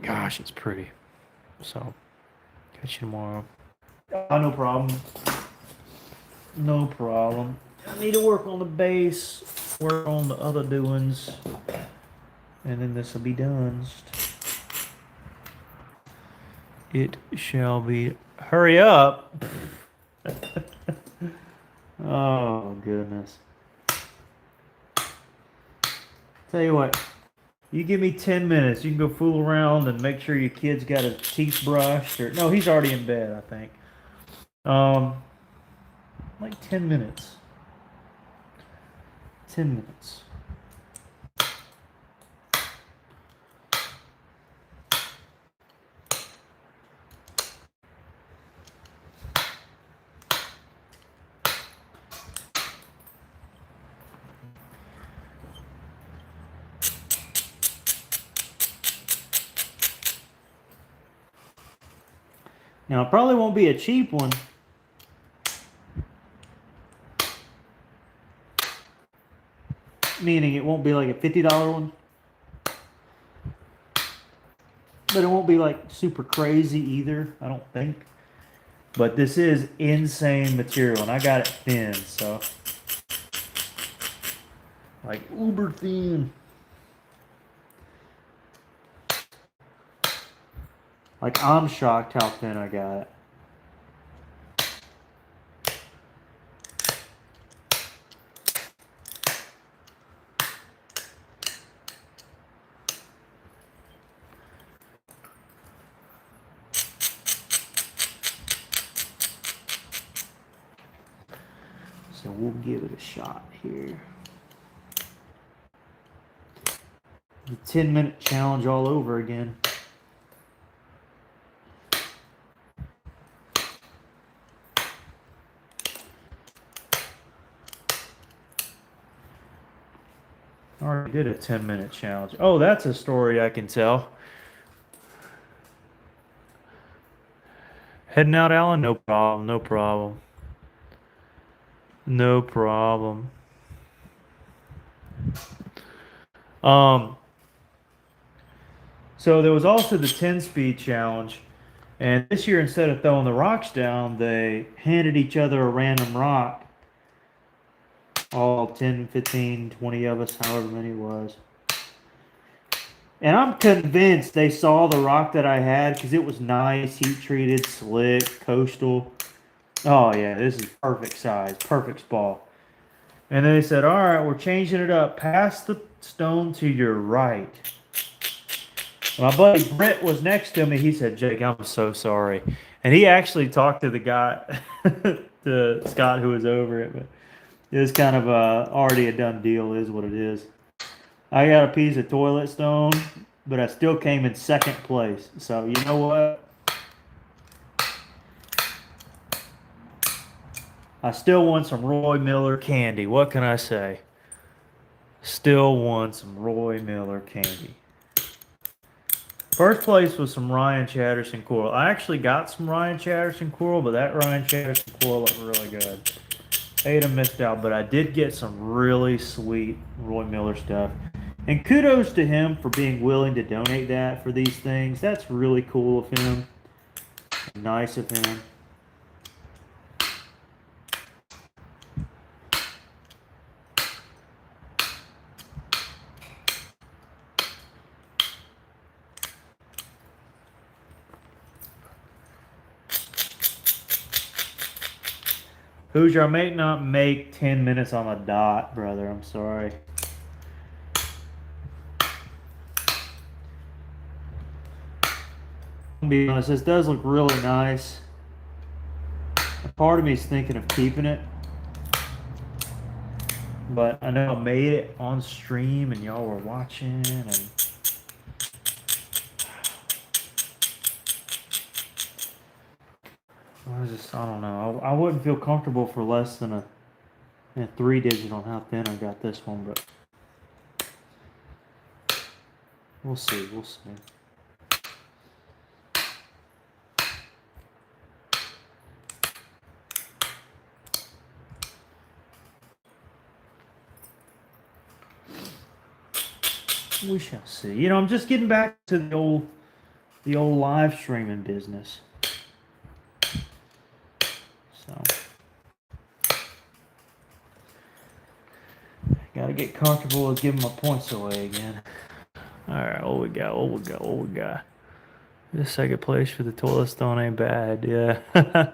gosh, it's pretty. So, catch you tomorrow. No problem. No problem. I need to work on the bass, work on the other doings, and then this will be done. It shall be. Hurry up! Oh, goodness. Tell you what, you give me 10 minutes, you can go fool around and make sure your kid's got his teeth brushed. Or no, he's already in bed, I think. Like 10 minutes. 10 minutes. Now, it probably won't be a cheap one. Meaning it won't be like a $50 one. But it won't be like super crazy either, I don't think. But this is insane material, and I got it thin, so. Like uber thin. Like I'm shocked how thin I got it. So we'll give it a shot here. The 10-minute challenge all over again. I already did a 10-minute challenge. Oh, that's a story I can tell. Heading out, Alan? No problem. No problem. No problem. Um, so there was also the 10-speed challenge. And this year, instead of throwing the rocks down, they handed each other a random rock. All 10, 15, 20 of us, however many it was. And I'm convinced they saw the rock that I had because it was nice, heat treated, slick, coastal. Oh yeah, this is perfect size, perfect ball. And then they said, all right, we're changing it up. Pass the stone to your right. My buddy Brent was next to me. He said, Jake, I'm so sorry. And he actually talked to the guy, to Scott, who was over it. But it was kind of already a done deal, is what it is. I got a piece of toilet stone, but I still came in second place. So you know what? I still want some Roy Miller candy. What can I say? Still want some Roy Miller candy. First place was some Ryan Chatterson coral. I actually got some Ryan Chatterson coral, but that Ryan Chatterson coral looked really good. Ate and missed out, but I did get some really sweet Roy Miller stuff. And kudos to him for being willing to donate that for these things. That's really cool of him. Nice of him. Hoosier, I may not make 10 minutes on the dot, brother. I'm sorry. I'll be honest, this does look really nice. A part of me is thinking of keeping it. But I know I made it on stream and y'all were watching and I don't know. I wouldn't feel comfortable for less than a 3-digit on how thin I got this one, but we'll see. We'll see. We shall see. You know, I'm just getting back to the old live streaming business. So gotta get comfortable with giving my points away again. Alright, what we got? This second place for the toilet stone ain't bad, yeah.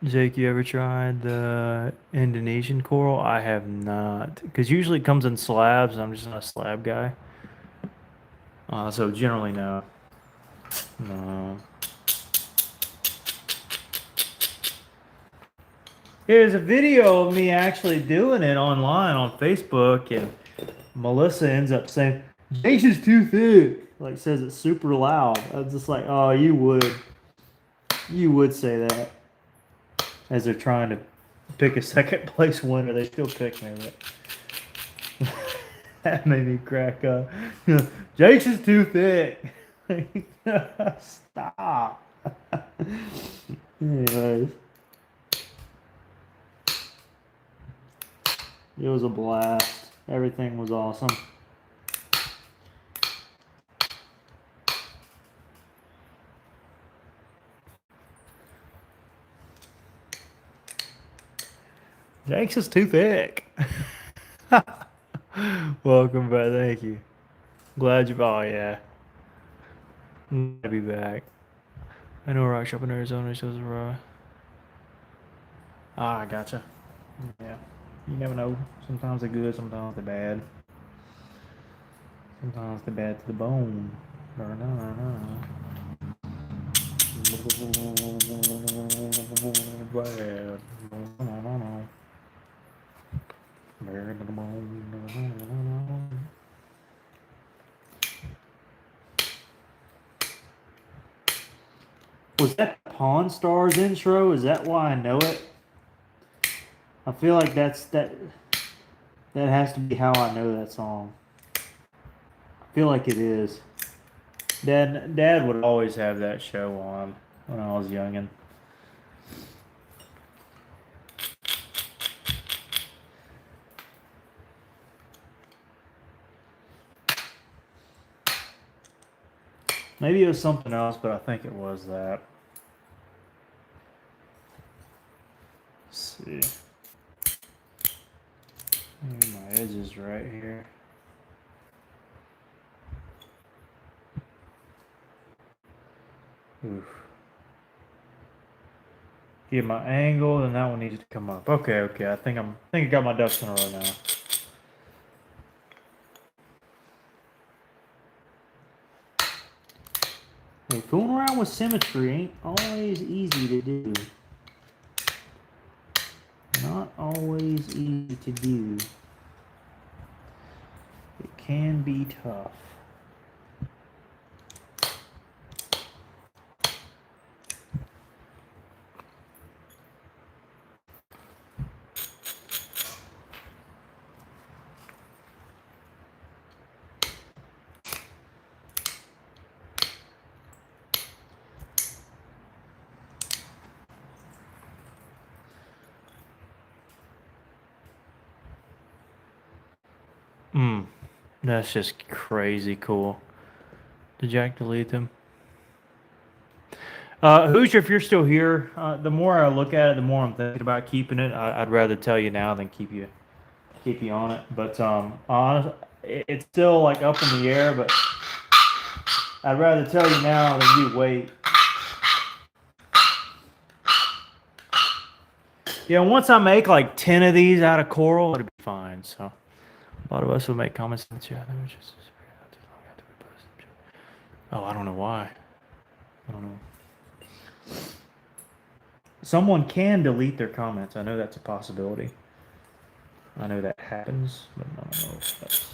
Jake, you ever tried the Indonesian coral? I have not. Because usually it comes in slabs, and I'm just not a slab guy. So generally, no. No. There's a video of me actually doing it online on Facebook, and Melissa ends up saying, Jake's is too thick. Like, says it's super loud. I was just like, oh, you would say that. As they're trying to pick a second place winner, they still pick me. But that made me crack up. Jake's is too thick. Stop. Anyways. It was a blast. Everything was awesome. Jake's is too thick. Welcome back. Thank you. Glad you. Oh yeah. Glad to be back. I know a rock shop in Arizona shows raw. Ah, I gotcha. Yeah. You never know. Sometimes they're good, sometimes they're bad. Sometimes they're bad to the bone. Was that Pawn Stars intro? Is that why I know it? I feel like that's That has to be how I know that song. I feel like it is. Dad would always have that show on when I was youngin'. Maybe it was something else, but I think it was that. Let's see. Maybe my edges right here. Oof. Get my angle, and that one needs to come up. Okay, okay. I think I got my ducks in a row now. Hey, fooling around with symmetry ain't always easy to do. Not always easy to do. It can be tough. That's just crazy cool. Did Jack delete them? Hoosier, if you're still here, the more I look at it, the more I'm thinking about keeping it. I'd rather tell you now than keep you on it. But honestly, it's still like up in the air. But I'd rather tell you now than you wait. Yeah, once I make like 10 of these out of coral, it'll be fine. So a lot of us will make comments in the chat. Oh, I don't know why. I don't know. Someone can delete their comments. I know that's a possibility. I know that happens, but I don't know if that's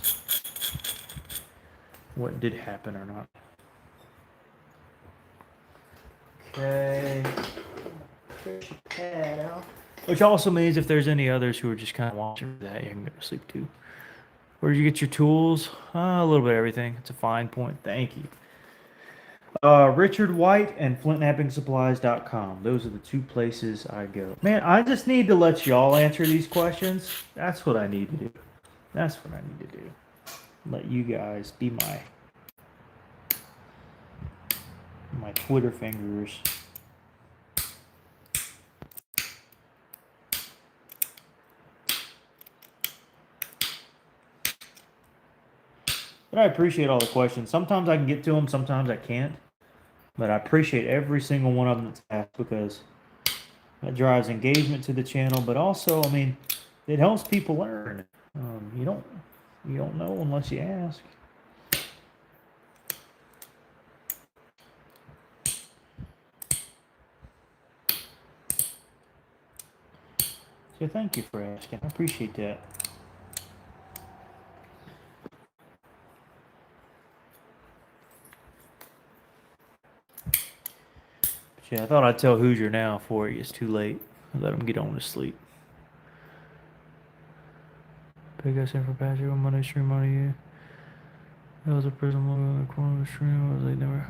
what did happen or not. Okay. Push your pad out. Which also means if there's any others who are just kind of watching that, you can go to sleep too. Where did you get your tools? A little bit of everything. It's a fine point. Thank you. Richard White and FlintnappingSupplies.com. Those are the two places I go. Man, I just need to let y'all answer these questions. That's what I need to do. That's what I need to do. Let you guys be my Twitter fingers. But I appreciate all the questions. Sometimes I can get to them, sometimes I can't. But I appreciate every single one of them that's asked because that drives engagement to the channel. But also, I mean, it helps people learn. You don't know unless you ask. So thank you for asking. I appreciate that. But yeah, I thought I'd tell Hoosier now before it gets too late. Let him get on to sleep. Big guy sent for Patrick on Monday stream on you. That was a prison logo in the corner of the stream. I was like, never.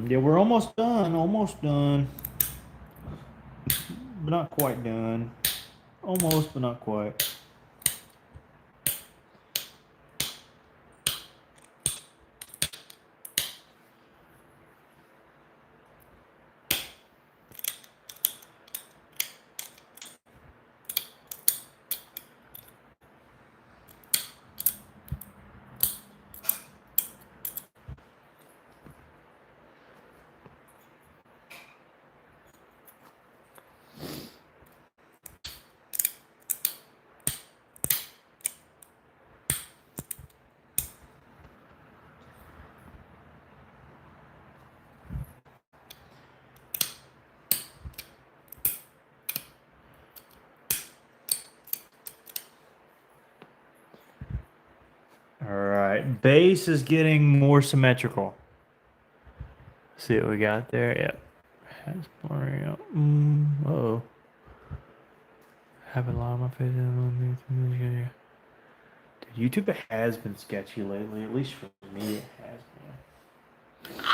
Yeah, we're almost done. Almost done. But not quite done. Almost, but not quite. Alright, base is getting more symmetrical. See what we got there? Yep. That's blurring out. Uh-oh. have a lot of my face. Dude, YouTube has been sketchy lately. At least for me, it has been.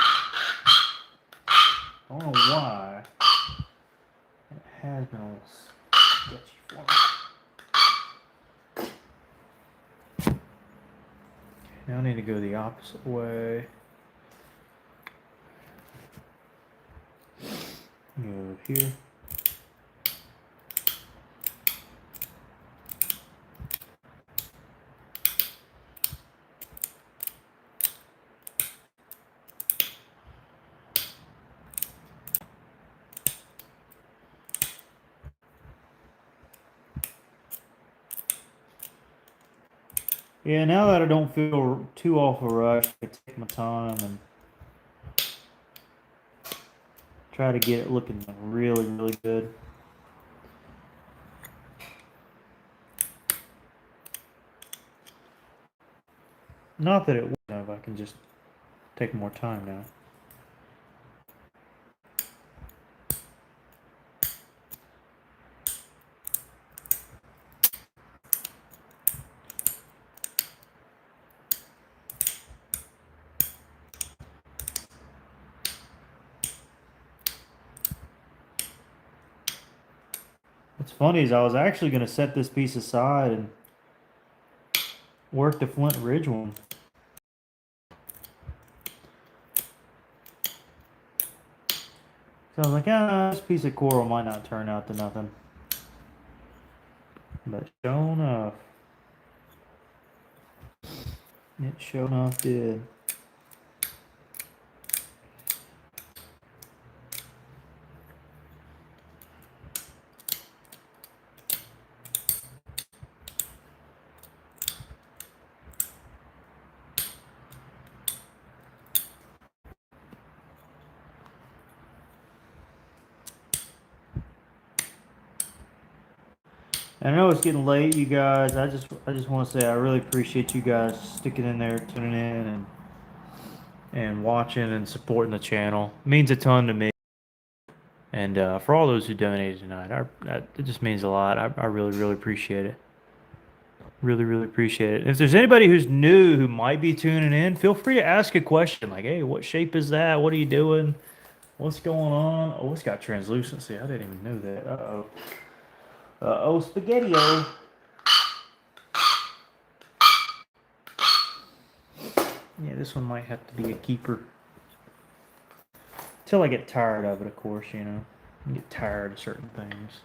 I don't know why. It has been a little sketchy for me. Now I need to go the opposite way. Go here. Yeah, now that I don't feel too off a rush, I take my time and try to get it looking really, really good. Not that it wouldn't have, I can just take more time now. What's funny is I was actually going to set this piece aside and work the Flint Ridge one. So I was like, this piece of coral might not turn out to nothing. But sure enough, it sure enough did. I know it's getting late, you guys. I just want to say I really appreciate you guys sticking in there, tuning in, and watching and supporting the channel. It means a ton to me. And for all those who donated tonight, it just means a lot. I really, really appreciate it. Really, really appreciate it. If there's anybody who's new who might be tuning in, feel free to ask a question like, hey, what shape is that? What are you doing? What's going on? Oh, it's got translucency. I didn't even know that. Uh-oh. Uh-oh, spaghetti-o. Yeah, this one might have to be a keeper. Till I get tired of it, of course, you know. I get tired of certain things.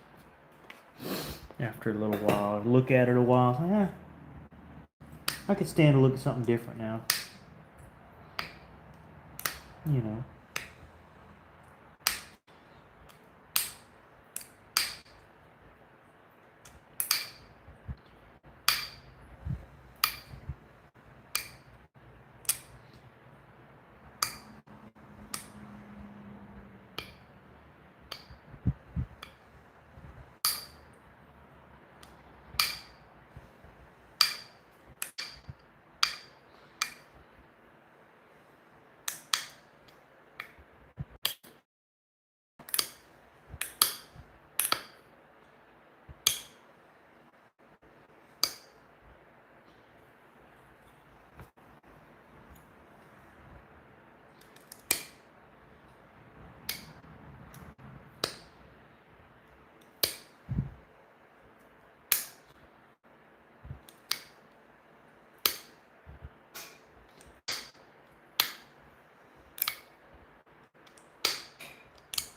After a little while, look at it a while. I could stand to look at something different now. You know.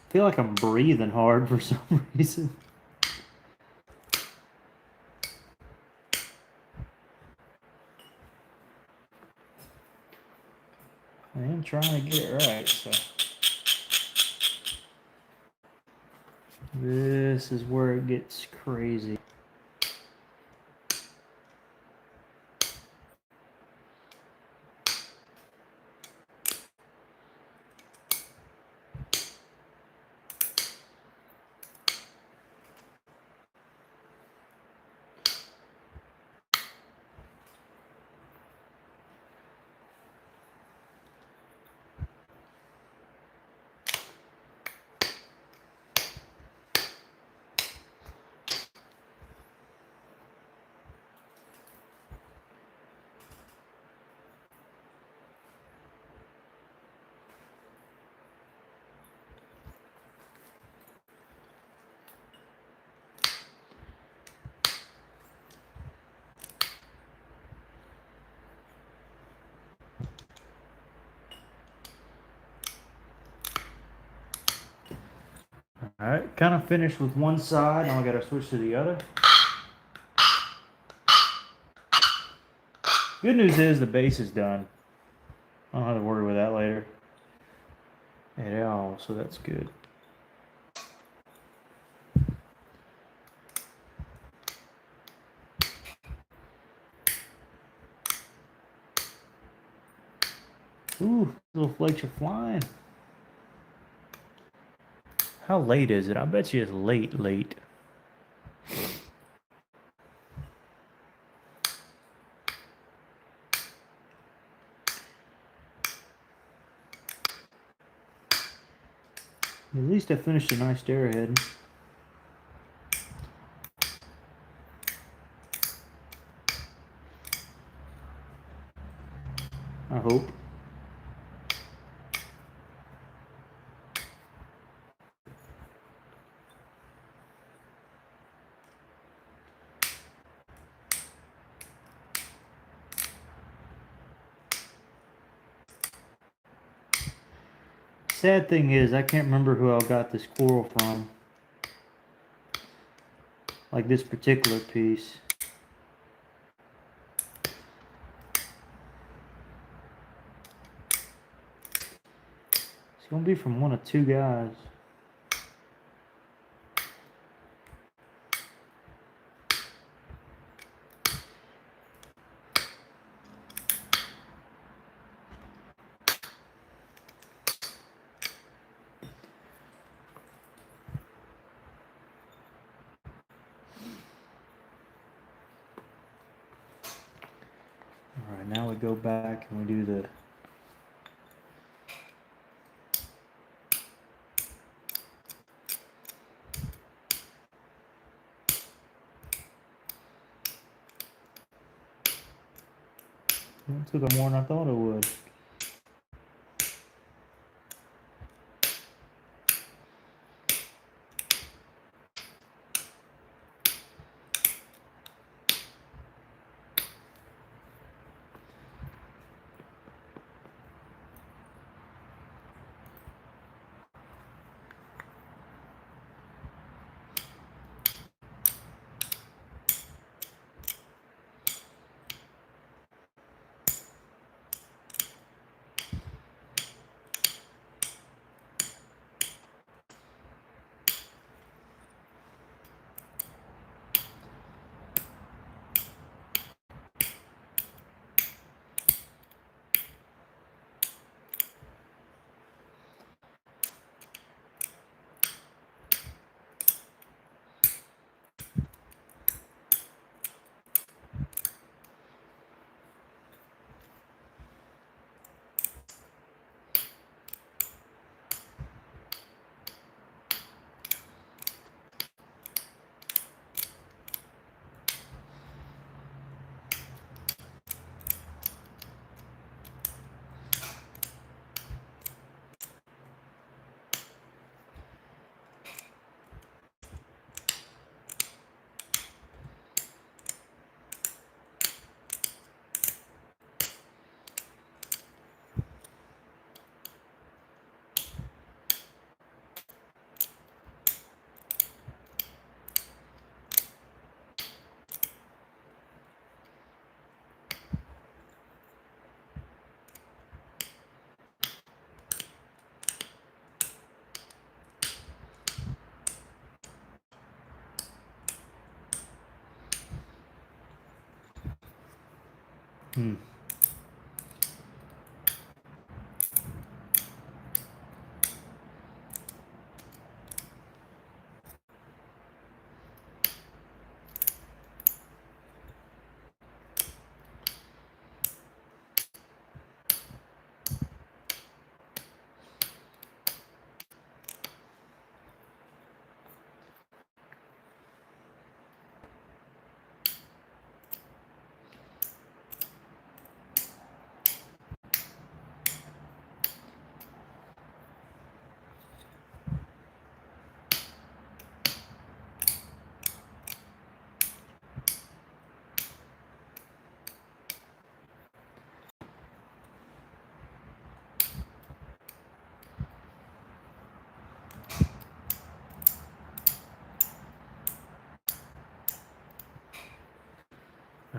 I feel like I'm breathing hard for some reason. I am trying to get it right, so. This is where it gets crazy. Alright, kind of finished with one side. Now I gotta switch to the other. Good news is the base is done. I don't have to worry with that later at all, so that's good. Ooh, little flakes are flying. How late is it? I bet you it's late. At least I finished a nice stairhead. I hope. Sad thing is, I can't remember who I got this coral from. Like this particular piece. It's gonna be from one of two guys. Alright, now we go back and we do the it took more than I thought it would. Hmm.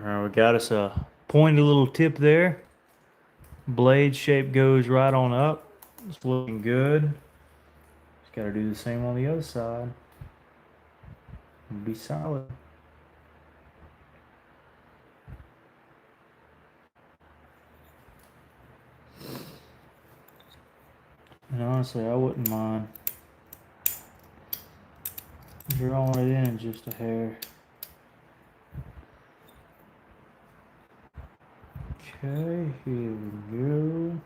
Alright, we got us a pointy little tip there. Blade shape goes right on up. It's looking good. Just gotta do the same on the other side. It'll be solid. And honestly, I wouldn't mind drawing it in just a hair. Okay, here we go.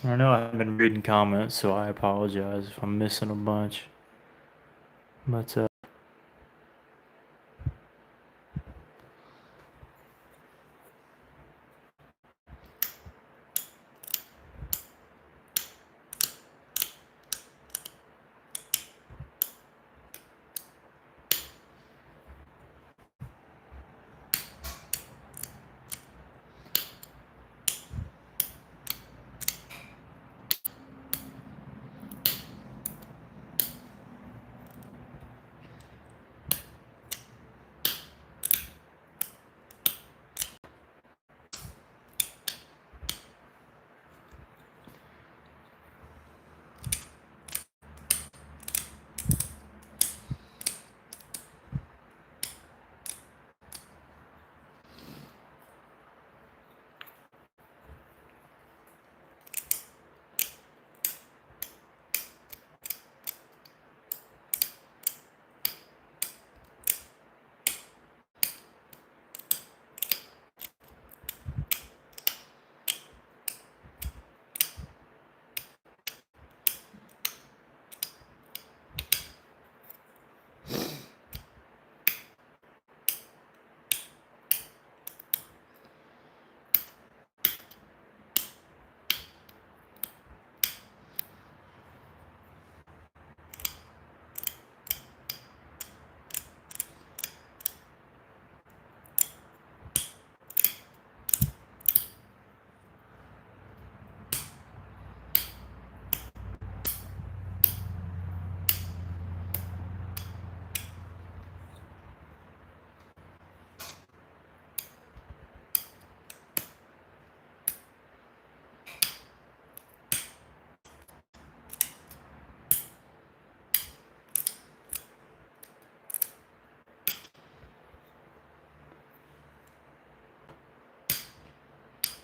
I know I haven't been reading comments, so I apologize if I'm missing a bunch. But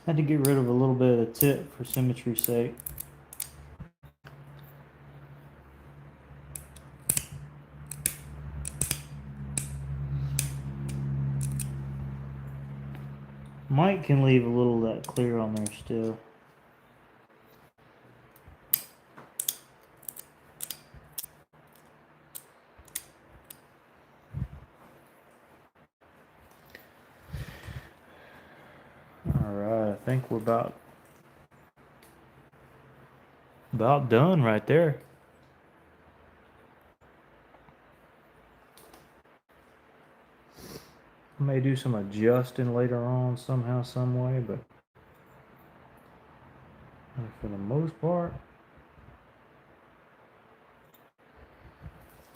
had to get rid of a little bit of the tip for symmetry's sake. Mike can leave a little of that clear on there still. Alright, I think we're about done right there. I may do some adjusting later on somehow, some way, but for the most part,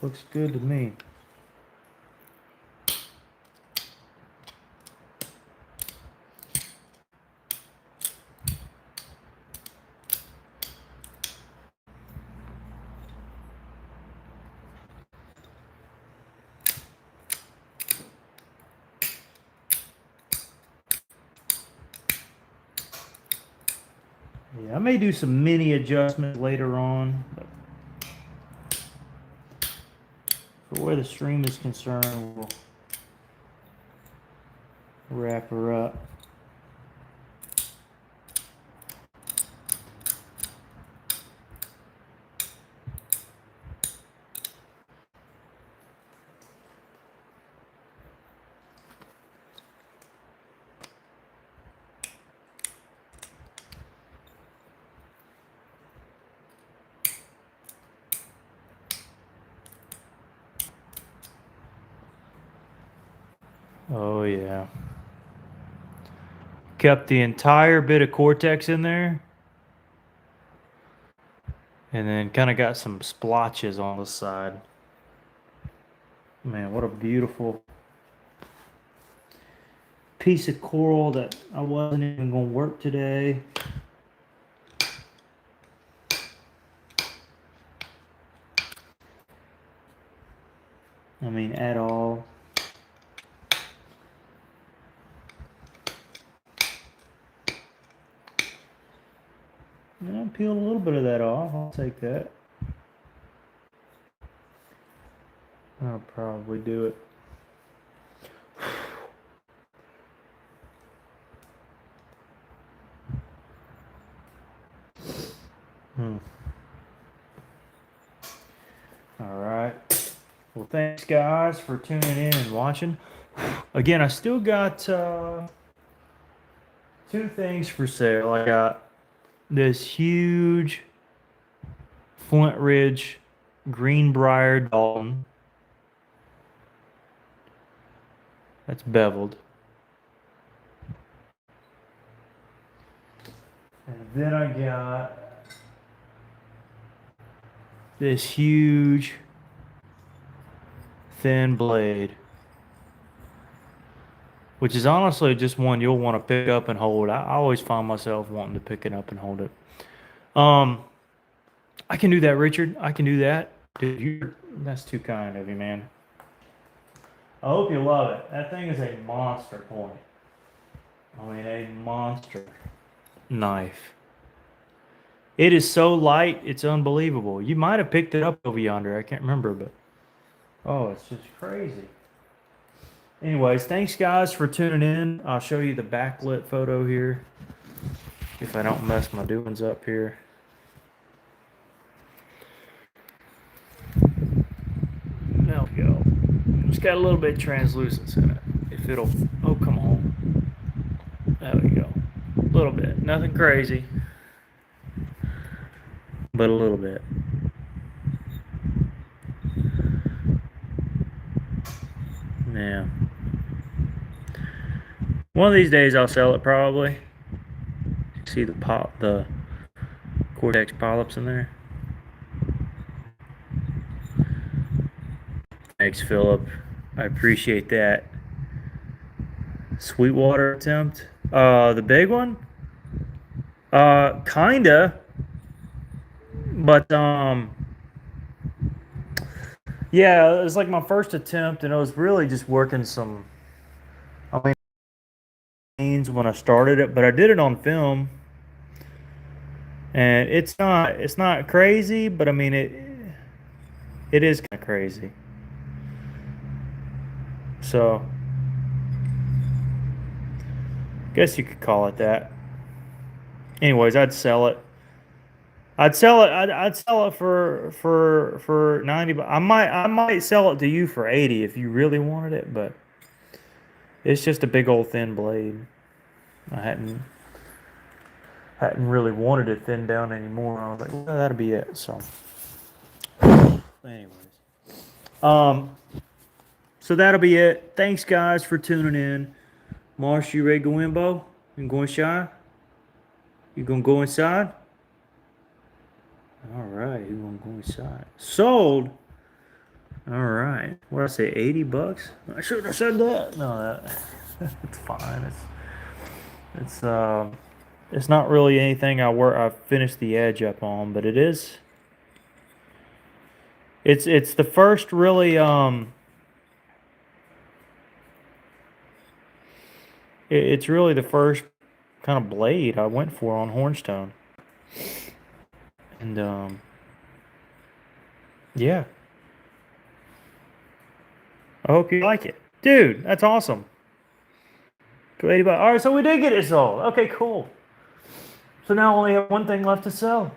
looks good to me. Yeah, I may do some mini adjustments later on, but for where the stream is concerned, we'll wrap her up. Oh yeah. Kept the entire bit of Cortex in there. And then kind of got some splotches on the side. Man, what a beautiful piece of coral that I wasn't even going to work today. I mean, at all. Yeah, I peeled a little bit of that off. I'll take that. I'll probably do it. All right. Well, thanks guys for tuning in and watching. Again, I still got 2 things for sale. I got this huge Flint Ridge Greenbrier Dalton. That's beveled. And then I got this huge thin blade, which is honestly just one you'll want to pick up and hold. I always find myself wanting to pick it up and hold it. I can do that, Richard. I can do that. Dude, that's too kind of you, man. I hope you love it. That thing is a monster point. I mean, a monster knife. It is so light, it's unbelievable. You might have picked it up over yonder. I can't remember, but oh, it's just crazy. Anyways, thanks guys for tuning in. I'll show you the backlit photo here if I don't mess my doings up here. There we go. It's got a little bit of translucence in it. If it'll, oh, come on. There we go. A little bit. Nothing crazy, but a little bit. Yeah. One of these days I'll sell it probably. See the Cortex polyps in there. Thanks, Philip. I appreciate that. Sweetwater attempt. The big one? Kinda. But yeah, it was like my first attempt, and I was really just working some. I mean, when I started it, but I did it on film, and it's not crazy, but I mean it is kind of crazy. So, guess you could call it that. Anyways, I'd sell it. I'd sell it. I'd sell it for 90. I might sell it to you for 80 if you really wanted it, but it's just a big old thin blade. I hadn't really wanted it thinned down anymore. I was like, well, that'll be it. So, anyways, so that'll be it. Thanks guys for tuning in. Marsh, you ready to go in, Bo? You go inside? You gonna go inside? All right, you gonna go inside? Sold. All right. What did I say? 80 bucks? I shouldn't have said that. No, it's fine. It's not really anything I finished the edge up on, but it is. It's the first really it's really the first kind of blade I went for on Hornstone. And yeah. I hope you like it. Dude, that's awesome. Cool, 80 bucks. All right, so we did get it sold. Okay, cool. So now I only have one thing left to sell.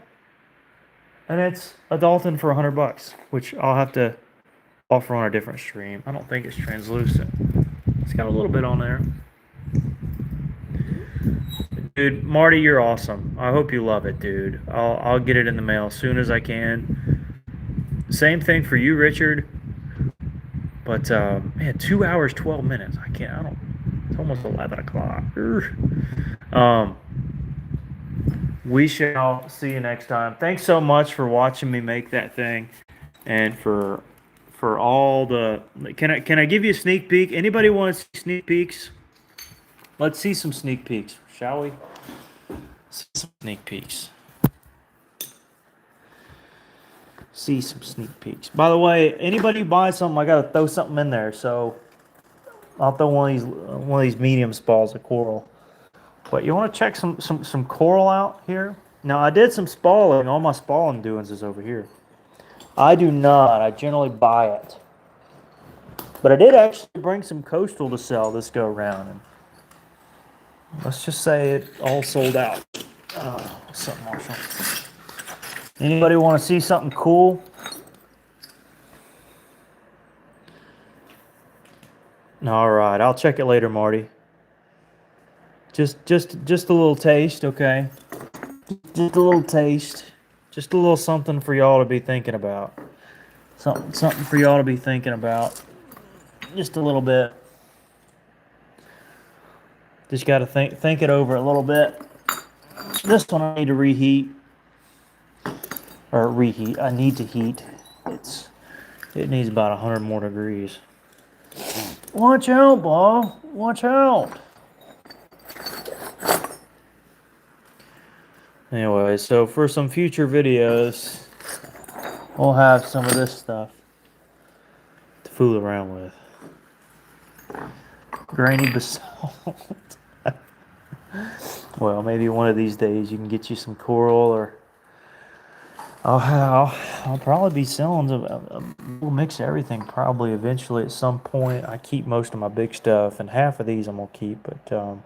And it's a Dalton for 100 bucks, which I'll have to offer on a different stream. I don't think it's translucent. It's got a little bit on there. Dude, Marty, you're awesome. I hope you love it, dude. I'll get it in the mail as soon as I can. Same thing for you, Richard. But man, 2 hours 12 minutes. I can't. I don't. It's almost 11 o'clock. Um, we shall see you next time. Thanks so much for watching me make that thing, and for all the. Can I give you a sneak peek? Anybody want to see sneak peeks? Let's see some sneak peeks, shall we? See some sneak peeks. See some sneak peeks. By the way, anybody buy something, I gotta throw something in there. So I'll throw one of these medium spalls of coral. But you want to check some coral out here? Now I did some spalling. All my spalling doings is over here. I do not. I generally buy it. But I did actually bring some coastal to sell this go round, and let's just say it all sold out. What's up, Marshall? Anybody want to see something cool? All right, I'll check it later, Marty. Just a little taste, okay? Just a little taste. Just a little something for y'all to be thinking about. Something for y'all to be thinking about. Just a little bit. Just got to think it over a little bit. This one I need to reheat. Or reheat. I need to heat. It needs about 100 more degrees. Watch out, Bob. Watch out. Anyway, so for some future videos, we'll have some of this stuff to fool around with. Grainy basalt. Well, maybe one of these days you can get you some coral, or I'll probably be selling we'll mix everything probably eventually at some point. I keep most of my big stuff, and half of these I'm gonna keep, but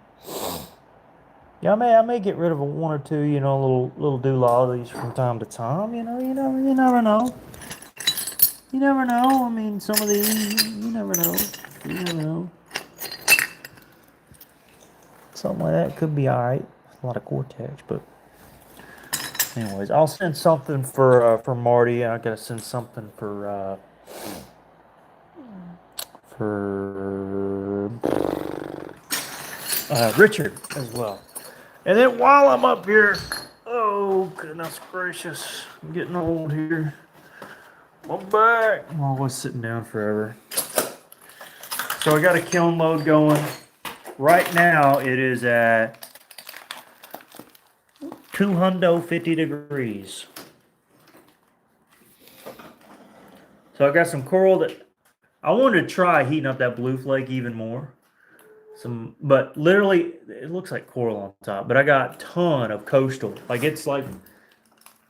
yeah, I may get rid of one or two, little doolah of these from time to time. You never know. You never know. I mean, some of these, you never know. You never know. Something like that could be all right. A lot of Cortex, but anyways, I'll send something for Marty, and I gotta send something for Richard as well. And then while I'm up here, oh goodness gracious, I'm getting old here. My back. I'm always sitting down forever. So I got a kiln load going. Right now it is at 250 degrees. So I got some coral that I wanted to try heating up that blue flake even more. But literally it looks like coral on top. But I got a ton of coastal. Like it's like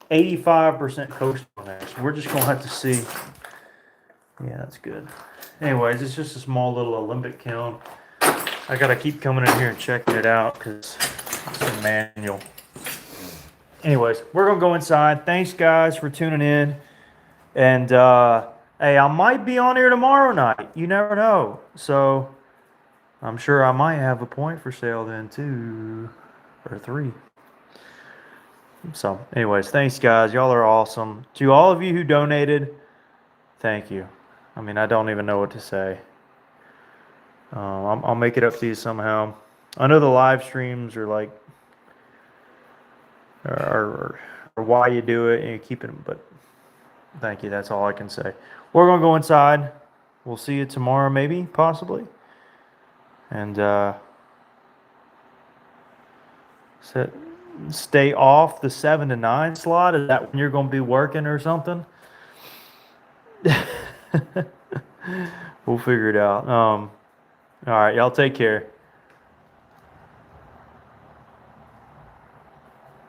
85% coastal on there. So we're just gonna have to see. Yeah, that's good. Anyways, it's just a small little Olympic kiln. I gotta keep coming in here and checking it out because it's a manual. Anyways, we're gonna go inside. Thanks guys for tuning in. And hey, I might be on here tomorrow night. You never know. So I'm sure I might have a point for sale then too. Or 3. So anyways, thanks guys. Y'all are awesome. To all of you who donated, thank you. I mean, I don't even know what to say. I'll make it up to you somehow. I know the live streams are like, are why you do it and you keep it, but thank you. That's all I can say. We're gonna go inside. We'll see you tomorrow, maybe, possibly. And stay off the 7 to 9 slot. Is that when you're gonna be working or something? We'll figure it out. All right, y'all take care.